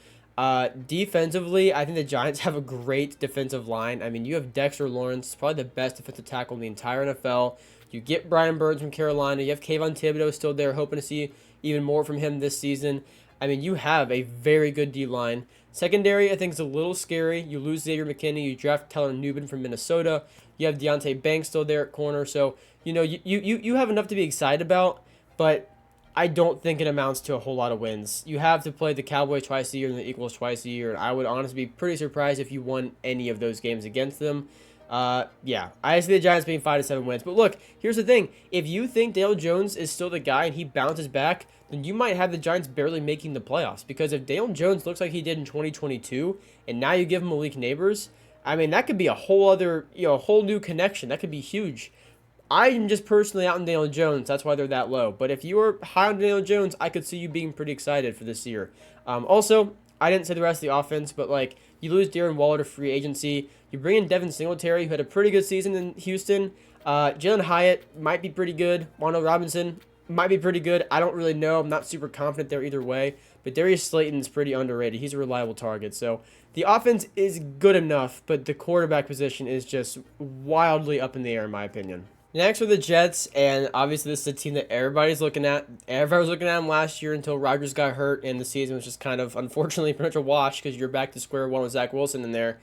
Defensively, I think the Giants have a great defensive line. I mean, you have Dexter Lawrence, probably the best defensive tackle in the entire NFL. You get Brian Burns from Carolina. You have Kayvon Thibodeau still there, hoping to see even more from him this season. I mean, you have a very good D-line. Secondary, I think, is a little scary. You lose Xavier McKinney. You draft Keller Newbin from Minnesota. You have Deonte Banks still there at corner. So, you have enough to be excited about, but I don't think it amounts to a whole lot of wins. You have to play the Cowboys twice a year and the Eagles twice a year, and I would honestly be pretty surprised if you won any of those games against them. Yeah, I see the Giants being 5 to 7 wins. But look, here's the thing. If you think Daniel Jones is still the guy and he bounces back, then you might have the Giants barely making the playoffs. Because if Daniel Jones looks like he did in 2022, and now you give him Malik Nabers, I mean, that could be a whole other, a whole new connection. That could be huge. I'm just personally out on Daniel Jones. That's why they're that low. But if you are high on Daniel Jones, I could see you being pretty excited for this year. Also, I didn't say the rest of the offense, but you lose Darren Waller to free agency. You bring in Devin Singletary, who had a pretty good season in Houston. Jalen Hyatt might be pretty good. Wan'Dale Robinson might be pretty good. I don't really know. I'm not super confident there either way. But Darius Slayton's pretty underrated. He's a reliable target. So the offense is good enough, but the quarterback position is just wildly up in the air, in my opinion. Next are the Jets, and obviously this is a team that everybody's looking at. Everybody was looking at them last year until Rodgers got hurt, and the season was just kind of, unfortunately, pretty much a wash because you're back to square one with Zach Wilson in there.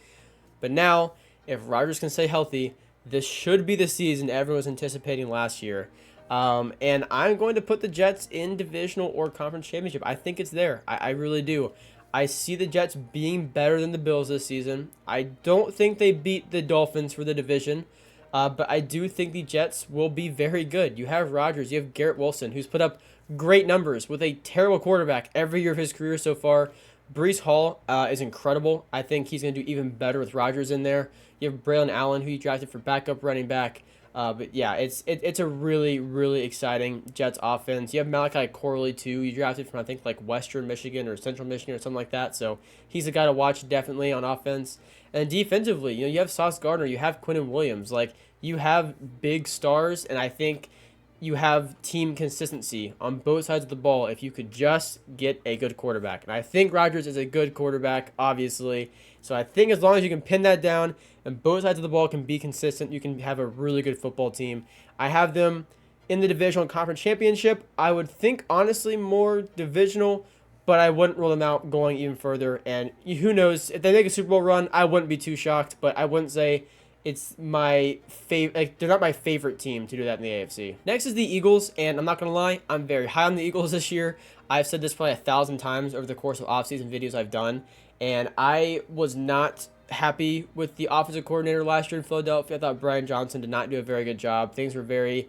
But now, if Rodgers can stay healthy, this should be the season everyone was anticipating last year. And I'm going to put the Jets in divisional or conference championship. I think it's there. I really do. I see the Jets being better than the Bills this season. I don't think they beat the Dolphins for the division. But I do think the Jets will be very good. You have Rodgers. You have Garrett Wilson, who's put up great numbers with a terrible quarterback every year of his career so far. Breece Hall is incredible. I think he's going to do even better with Rodgers in there. You have Braylon Allen, who you drafted for backup running back. But yeah, it's a really, really exciting Jets offense. You have Malachi Corley, too. You drafted from, I think, Western Michigan or Central Michigan or something like that. So he's a guy to watch definitely on offense. And defensively, you have Sauce Gardner. You have Quinnen Williams. You have big stars, and I think you have team consistency on both sides of the ball if you could just get a good quarterback. And I think Rodgers is a good quarterback, obviously. So I think as long as you can pin that down and both sides of the ball can be consistent, you can have a really good football team. I have them in the divisional conference championship. I would think, honestly, more divisional but I wouldn't rule them out going even further. And who knows, if they make a Super Bowl run, I wouldn't be too shocked, but I wouldn't say it's my favorite. Like, they're not my favorite team to do that in the AFC. Next is the Eagles, and I'm not gonna lie, I'm very high on the Eagles this year. I've said this probably 1,000 times over the course of offseason videos I've done, and I was not happy with the offensive coordinator last year in Philadelphia. I thought Brian Johnson did not do a very good job. Things were very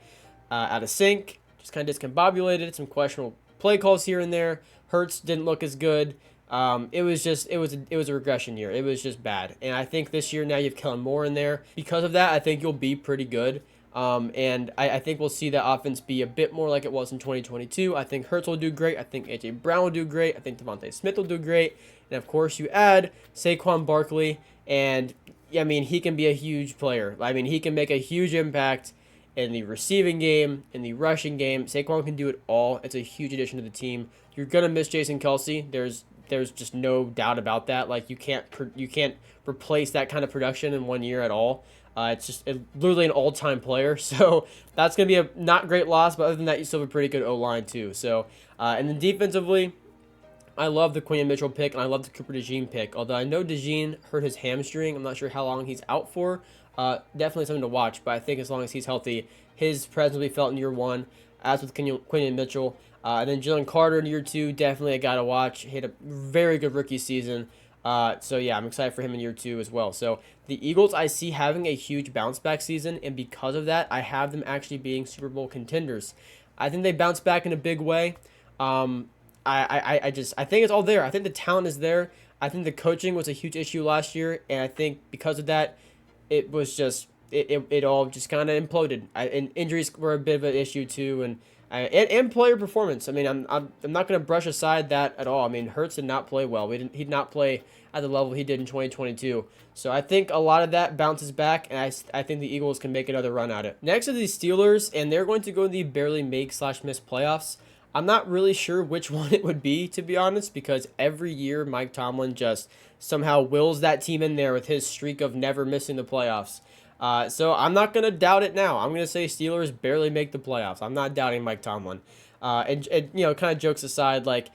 out of sync, just kind of discombobulated, some questionable play calls here and there. Hurts didn't look as good. It was a regression year. It was just bad. And I think this year now you have Kellen Moore in there. Because of that, I think you'll be pretty good. And I think we'll see that offense be a bit more like it was in 2022. I think Hurts will do great. I think A.J. Brown will do great. I think Devontae Smith will do great. And, of course, you add Saquon Barkley. And, I mean, he can be a huge player. I mean, he can make a huge impact in the receiving game, in the rushing game. Saquon can do it all. It's a huge addition to the team. You're going to miss Jason Kelce. There's just no doubt about that. Like, you can't replace that kind of production in 1 year at all. It's literally an all-time player. So that's going to be a not great loss, but other than that, you still have a pretty good O-line too. So, and then defensively, I love the Quinn Mitchell pick, and I love the Cooper DeJean pick. Although I know DeJean hurt his hamstring. I'm not sure how long he's out for. Definitely something to watch, but I think as long as he's healthy, his presence will be felt in year one, as with Quinn Mitchell. And then Jalen Carter in year two, definitely a guy to watch. He had a very good rookie season. So yeah, I'm excited for him in year two as well. So the Eagles, I see having a huge bounce back season, and because of that, I have them actually being Super Bowl contenders. I think they bounce back in a big way. I think it's all there. I think the talent is there. I think the coaching was a huge issue last year, and I think because of that, it was just it all just kind of imploded. And injuries were a bit of an issue too, and player performance. I mean, I'm not going to brush aside that at all. I mean, Hurts did not play well. He did not play at the level he did in 2022. So I think a lot of that bounces back, and I think the Eagles can make another run at it. Next are the Steelers, and they're going to go in the barely make/miss playoffs. I'm not really sure which one it would be, to be honest, because every year Mike Tomlin just somehow wills that team in there with his streak of never missing the playoffs. So I'm not going to doubt it now. I'm going to say Steelers barely make the playoffs. I'm not doubting Mike Tomlin. And kind of jokes aside, like,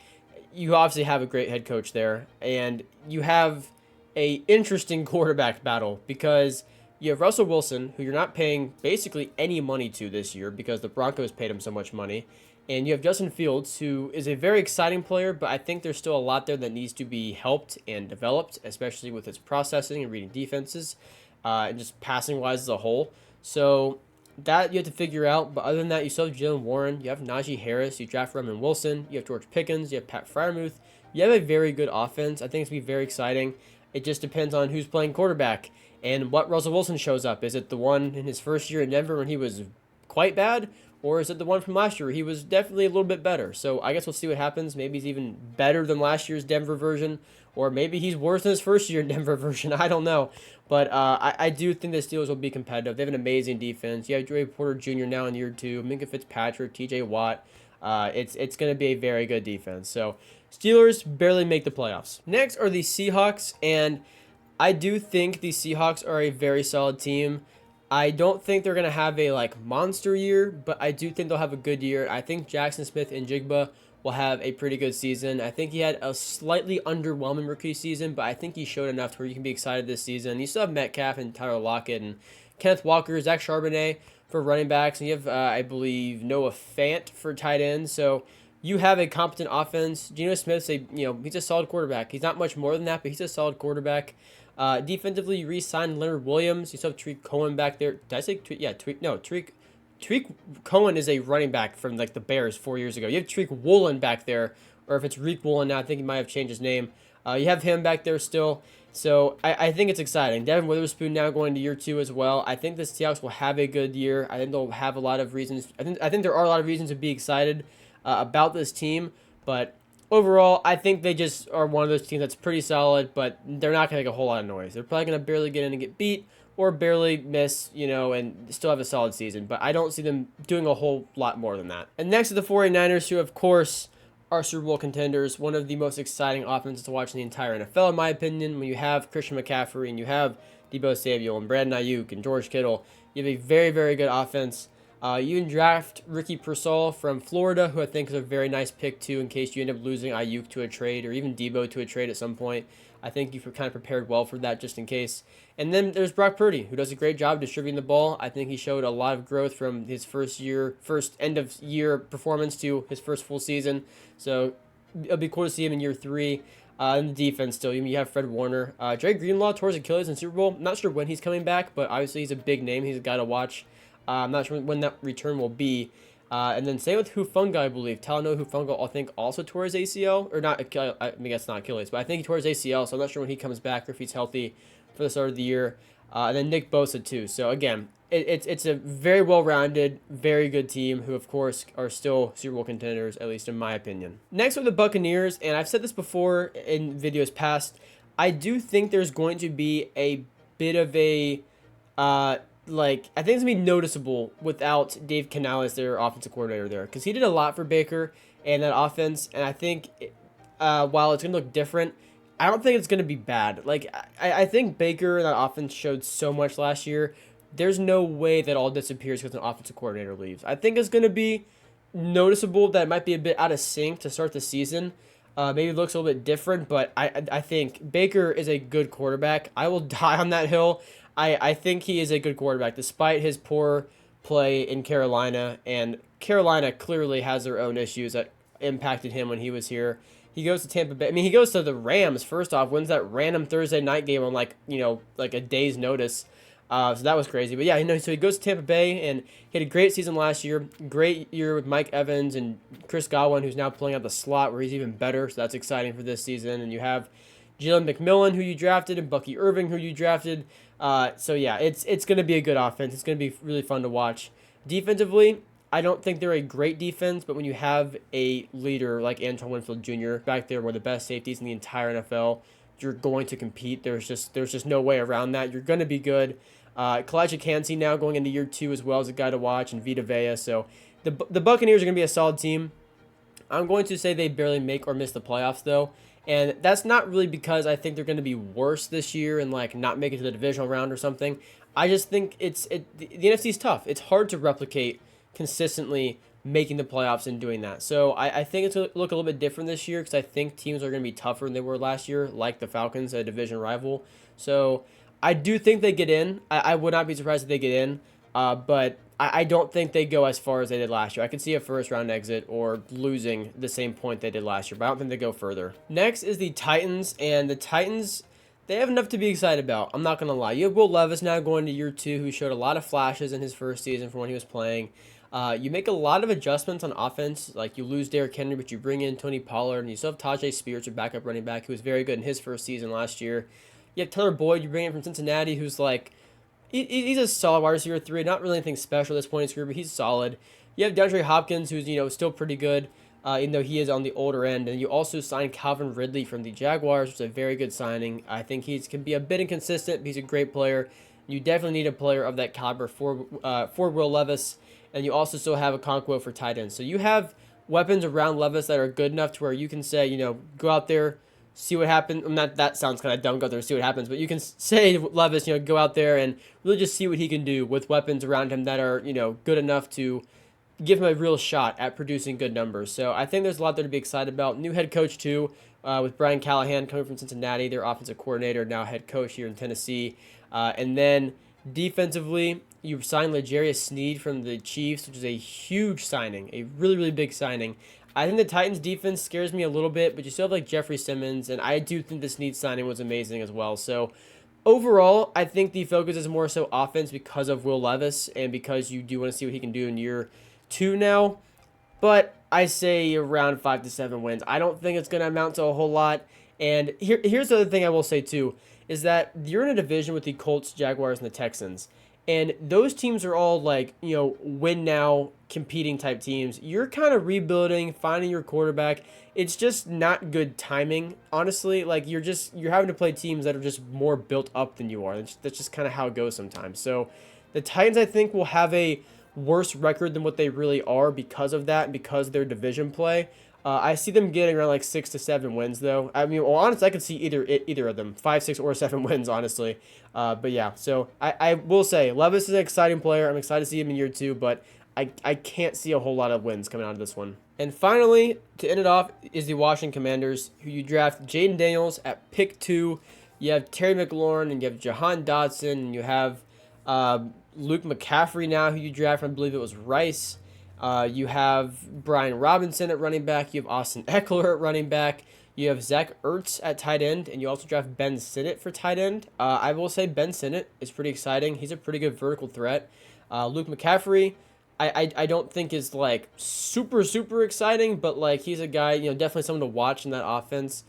you obviously have a great head coach there, and you have a interesting quarterback battle because you have Russell Wilson, who you're not paying basically any money to this year because the Broncos paid him so much money. And you have Justin Fields, who is a very exciting player, but I think there's still a lot there that needs to be helped and developed, especially with his processing and reading defenses, and just passing-wise as a whole. So that you have to figure out. But other than that, you still have Jalen Warren. You have Najee Harris. You draft Roman Wilson. You have George Pickens. You have Pat Freiermuth. You have a very good offense. I think it's going to be very exciting. It just depends on who's playing quarterback and what Russell Wilson shows up. Is it the one in his first year in Denver when he was quite bad? Or is it the one from last year? He was definitely a little bit better. So I guess we'll see what happens. Maybe he's even better than last year's Denver version. Or maybe he's worse than his first year in Denver version. I don't know. But I do think the Steelers will be competitive. They have an amazing defense. You have Joey Porter Jr. now in year two. Minkah Fitzpatrick, TJ Watt. It's going to be a very good defense. So Steelers barely make the playoffs. Next are the Seahawks. And I do think the Seahawks are a very solid team. I don't think they're going to have a monster year, but I do think they'll have a good year. I think Jackson Smith and Jigba will have a pretty good season. I think he had a slightly underwhelming rookie season, but I think he showed enough to where you can be excited this season. You still have Metcalf and Tyler Lockett and Kenneth Walker, Zach Charbonnet for running backs, and you have, I believe, Noah Fant for tight ends. So you have a competent offense. Geno Smith's he's a solid quarterback. He's not much more than that, but he's a solid quarterback. Defensively, you re-signed Leonard Williams. You still have Tariq Cohen back there. Did I say Tariq? Yeah, Tariq Cohen is a running back from the Bears 4 years ago. You have Tariq Woolen back there, or if it's Reek Woolen now, I think he might have changed his name. You have him back there still. So I think it's exciting. Devin Witherspoon now going to year two as well. I think the Seahawks will have a good year. I think they'll have a lot of reasons. I think there are a lot of reasons to be excited about this team, but overall, I think they just are one of those teams that's pretty solid, but they're not going to make a whole lot of noise. They're probably going to barely get in and get beat or barely miss, and still have a solid season. But I don't see them doing a whole lot more than that. And next to the 49ers, who, of course, are Super Bowl contenders, one of the most exciting offenses to watch in the entire NFL, in my opinion. When you have Christian McCaffrey and you have Deebo Samuel and Brandon Ayuk and George Kittle, you have a very, very good offense. You can draft Ricky Pearsall from Florida, who I think is a very nice pick too, in case you end up losing Ayuk to a trade or even Debo to a trade at some point. I think you've kind of prepared well for that just in case. And then there's Brock Purdy, who does a great job distributing the ball. I think he showed a lot of growth from his first end of year performance to his first full season. So it'll be cool to see him in year 3. In the defense still, you have Fred Warner. Dre Greenlaw tore his Achilles in Super Bowl. Not sure when he's coming back, but obviously he's a big name. He's a guy to watch. I'm not sure when that return will be. And then same with Hufanga, I believe. Talanoa Hufanga, I think, also tore his ACL. Or not, I mean, it's not Achilles, but I think he tore his ACL, so I'm not sure when he comes back or if he's healthy for the start of the year. And then Nick Bosa, too. So, again, it's a very well-rounded, very good team who, of course, are still Super Bowl contenders, at least in my opinion. Next are the Buccaneers, and I've said this before in videos past. I do think there's going to be a bit of a, I think it's going to be noticeable without Dave Canales, their offensive coordinator there, because he did a lot for Baker and that offense, and I think while it's going to look different, I don't think it's going to be bad. Like, I think Baker and that offense showed so much last year. There's no way that all disappears because an offensive coordinator leaves. I think it's going to be noticeable that it might be a bit out of sync to start the season. Maybe it looks a little bit different, but I think Baker is a good quarterback. I will die on that hill. I think he is a good quarterback, despite his poor play in Carolina. And Carolina clearly has their own issues that impacted him when he was here. He goes to Tampa Bay. I mean, he goes to the Rams, first off, wins that random Thursday night game on, like a day's notice. So that was crazy. But yeah, so he goes to Tampa Bay, and he had a great season last year. Great year with Mike Evans and Chris Godwin, who's now playing out the slot where he's even better. So that's exciting for this season. And you have Jalen McMillan, who you drafted, and Bucky Irving, who you drafted. So yeah, it's going to be a good offense. It's going to be really fun to watch. Defensively, I don't think they're a great defense, but when you have a leader like Antoine Winfield Jr. back there, one of the best safeties in the entire NFL, you're going to compete. There's just no way around that. You're going to be good. Kalijah Kancey now going into year 2 as well as a guy to watch, and Vita Vea. So the Buccaneers are going to be a solid team. I'm going to say they barely make or miss the playoffs, though. And that's not really because I think they're going to be worse this year and like not make it to the divisional round or something. I just think the NFC is tough. It's hard to replicate consistently making the playoffs and doing that. So I think it's going to look a little bit different this year because I think teams are going to be tougher than they were last year, like the Falcons, a division rival. So I do think they get in. I would not be surprised if they get in, but I don't think they go as far as they did last year. I could see a first-round exit or losing the same point they did last year, but I don't think they go further. Next is the Titans, and the Titans, they have enough to be excited about. I'm not going to lie. You have Will Levis now going to year 2, who showed a lot of flashes in his first season from when he was playing. You make a lot of adjustments on offense. Like, you lose Derrick Henry, but you bring in Tony Pollard, and you still have Tajay Spears, your backup running back, who was very good in his first season last year. You have Taylor Boyd, you bring in from Cincinnati, who's like, he's a solid wide receiver 3, not really anything special at this point in his career, but he's solid. You have DeAndre Hopkins, who's, still pretty good, even though he is on the older end. And you also signed Calvin Ridley from the Jaguars, which is a very good signing. I think he can be a bit inconsistent, but he's a great player. You definitely need a player of that caliber for Will Levis. And you also still have Okonkwo for tight ends. So you have weapons around Levis that are good enough to where you can say, go out there, see what happens. That sounds kind of dumb, go out there, see what happens. But you can say Levis, go out there and really just see what he can do with weapons around him that are, good enough to give him a real shot at producing good numbers. So I think there's a lot there to be excited about. New head coach, too, with Brian Callahan coming from Cincinnati, their offensive coordinator, now head coach here in Tennessee. And then defensively, you signed L'Jarius Sneed from the Chiefs, which is a huge signing, a really, really big signing. I think the Titans defense scares me a little bit, but you still have like Jeffrey Simmons, and I do think the Sneed signing was amazing as well. So overall, I think the focus is more so offense because of Will Levis and because you do want to see what he can do in year 2 now. But I say around 5 to 7 wins. I don't think it's going to amount to a whole lot. And here's the other thing I will say too, is that you're in a division with the Colts, Jaguars, and the Texans. And those teams are all like, win now, competing type teams. You're kind of rebuilding, finding your quarterback. It's just not good timing, honestly. Like, you're having to play teams that are just more built up than you are. That's just kind of how it goes sometimes. So the Titans, I think, will have a worse record than what they really are because of that, because of their division play. I see them getting around like 6 to 7 wins, though. I mean, well, honestly, I could see either of them, 5, 6, or 7 wins, honestly. But yeah, so I will say Levis is an exciting player. I'm excited to see him in year 2, but I can't see a whole lot of wins coming out of this one. And finally, to end it off, is the Washington Commanders, who you draft Jaden Daniels at pick 2. You have Terry McLaurin, and you have Jahan Dotson, and you have Luke McCaffrey now, who you draft, I believe it was Rice. You have Brian Robinson at running back. You have Austin Eckler at running back. You have Zach Ertz at tight end, and you also draft Ben Sinnott for tight end. I will say Ben Sinnott is pretty exciting. He's a pretty good vertical threat. Luke McCaffrey, I don't think is like super exciting, but like he's a guy, definitely someone to watch in that offense.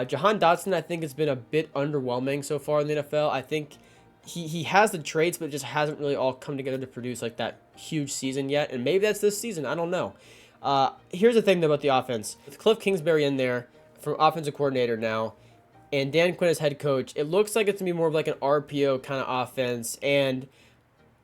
Jahan Dotson, I think, has been a bit underwhelming so far in the NFL. I think he has the traits, but it just hasn't really all come together to produce like that huge season yet. And maybe that's this season. I don't know. Here's the thing though about the offense. With Cliff Kingsbury in there from offensive coordinator now, and Dan Quinn as head coach, it looks like it's going to be more of like an RPO kind of offense. And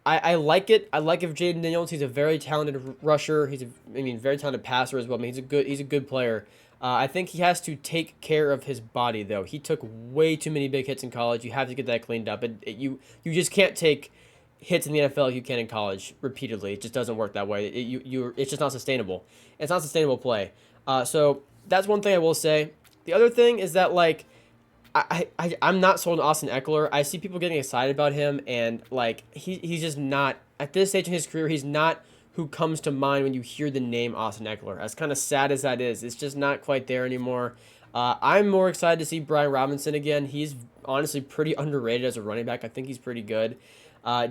I like it. I like if Jaden Daniels. He's a very talented rusher. He's very talented passer as well. He's a good player. I think he has to take care of his body though. He took way too many big hits in college. You have to get that cleaned up. You just can't take hits in the NFL like you can in college repeatedly. It just doesn't work that way. It's just not sustainable. It's not sustainable play. So that's one thing I will say. The other thing is that like I'm not sold on Austin Eckler. I see people getting excited about him, and like he's just not at this stage in his career. He's not who comes to mind when you hear the name Austin Eckler. As kind of sad as that is, it's just not quite there anymore. I'm more excited to see Brian Robinson again. He's honestly pretty underrated as a running back. I think he's pretty good.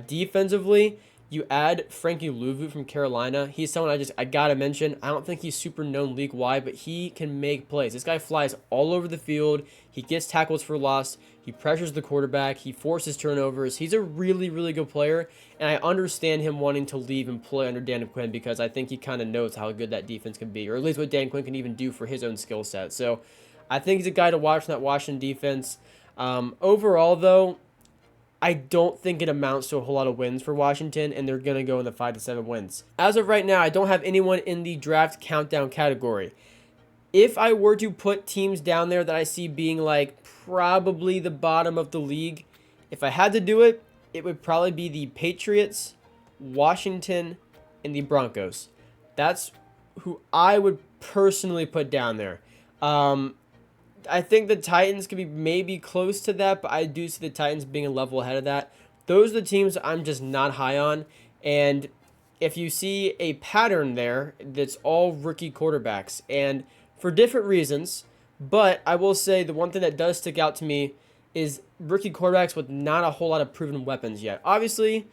Defensively, you add Frankie Louvu from Carolina. He's someone I gotta mention. I don't think he's super known league-wide, but he can make plays. This guy flies all over the field. He gets tackles for loss. He pressures the quarterback. He forces turnovers. He's a really good player, and I understand him wanting to leave and play under Dan Quinn because I think he kind of knows how good that defense can be, or at least what Dan Quinn can even do for his own skill set. So I think he's a guy to watch in that Washington defense. Overall, though, I don't think it amounts to a whole lot of wins for Washington, and they're going to go in the 5 to 7 wins. As of right now, I don't have anyone in the draft countdown category. If I were to put teams down there that I see being like probably the bottom of the league, if I had to do it, it would probably be the Patriots, Washington, and the Broncos. That's who I would personally put down there. I think the Titans could be maybe close to that, but I do see the Titans being a level ahead of that. Those are the teams I'm just not high on. And if you see a pattern there, that's all rookie quarterbacks. And for different reasons, but I will say the one thing that does stick out to me is rookie quarterbacks with not a whole lot of proven weapons yet. Obviously,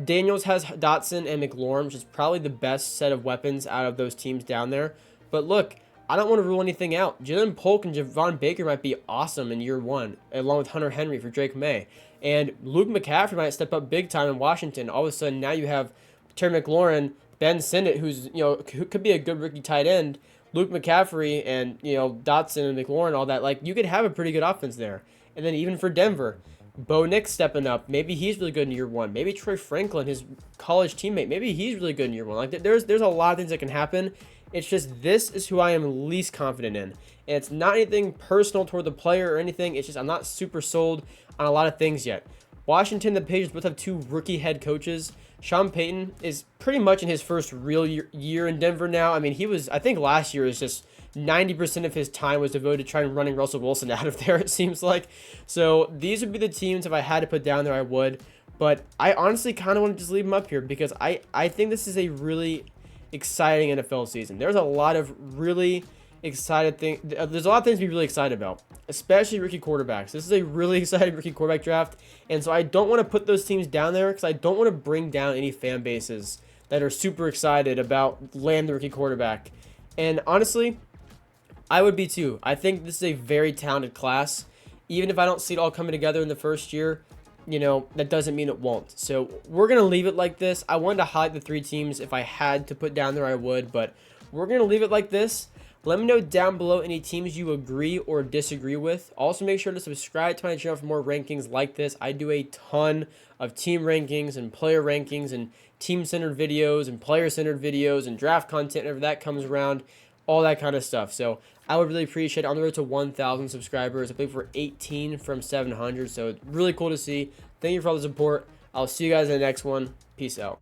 Daniels has Dotson and McLaurin, which is probably the best set of weapons out of those teams down there. But look, I don't want to rule anything out. Jalen Polk and Javon Baker might be awesome in year one, along with Hunter Henry for Drake May. And Luke McCaffrey might step up big time in Washington. All of a sudden, now you have Terry McLaurin, Ben Sinnott, who could be a good rookie tight end, Luke McCaffrey, and Dotson and McLaurin, all that. Like, you could have a pretty good offense there. And then even for Denver, Bo Nix stepping up. Maybe he's really good in year one. Maybe Troy Franklin, his college teammate, maybe he's really good in year one. Like, there's a lot of things that can happen. It's just this is who I am least confident in. And it's not anything personal toward the player or anything. It's just I'm not super sold on a lot of things yet. Washington, the Patriots both have 2 rookie head coaches. Sean Payton is pretty much in his first real year in Denver now. I mean, I think last year was just 90% of his time was devoted to trying running Russell Wilson out of there, it seems like. So these would be the teams if I had to put down there, I would. But I honestly kind of want to just leave them up here because I think this is a really exciting NFL season. There's a lot of really excited things. There's a lot of things to be really excited about, especially rookie quarterbacks. This is a really exciting rookie quarterback draft, and so I don't want to put those teams down there because I don't want to bring down any fan bases that are super excited about landing the rookie quarterback. And honestly, I would be too. I think this is a very talented class. Even if I don't see it all coming together in the first year, that doesn't mean it won't. So we're going to leave it like this. I wanted to highlight the 3 teams. If I had to put down there, I would, but we're going to leave it like this. Let me know down below any teams you agree or disagree with. Also, make sure to subscribe to my channel for more rankings like this. I do a ton of team rankings and player rankings and team-centered videos and player-centered videos and draft content whenever that comes around, all that kind of stuff. So I would really appreciate it. On the road to 1,000 subscribers. I believe we're 18 from 700, so really cool to see. Thank you for all the support. I'll see you guys in the next one. Peace out.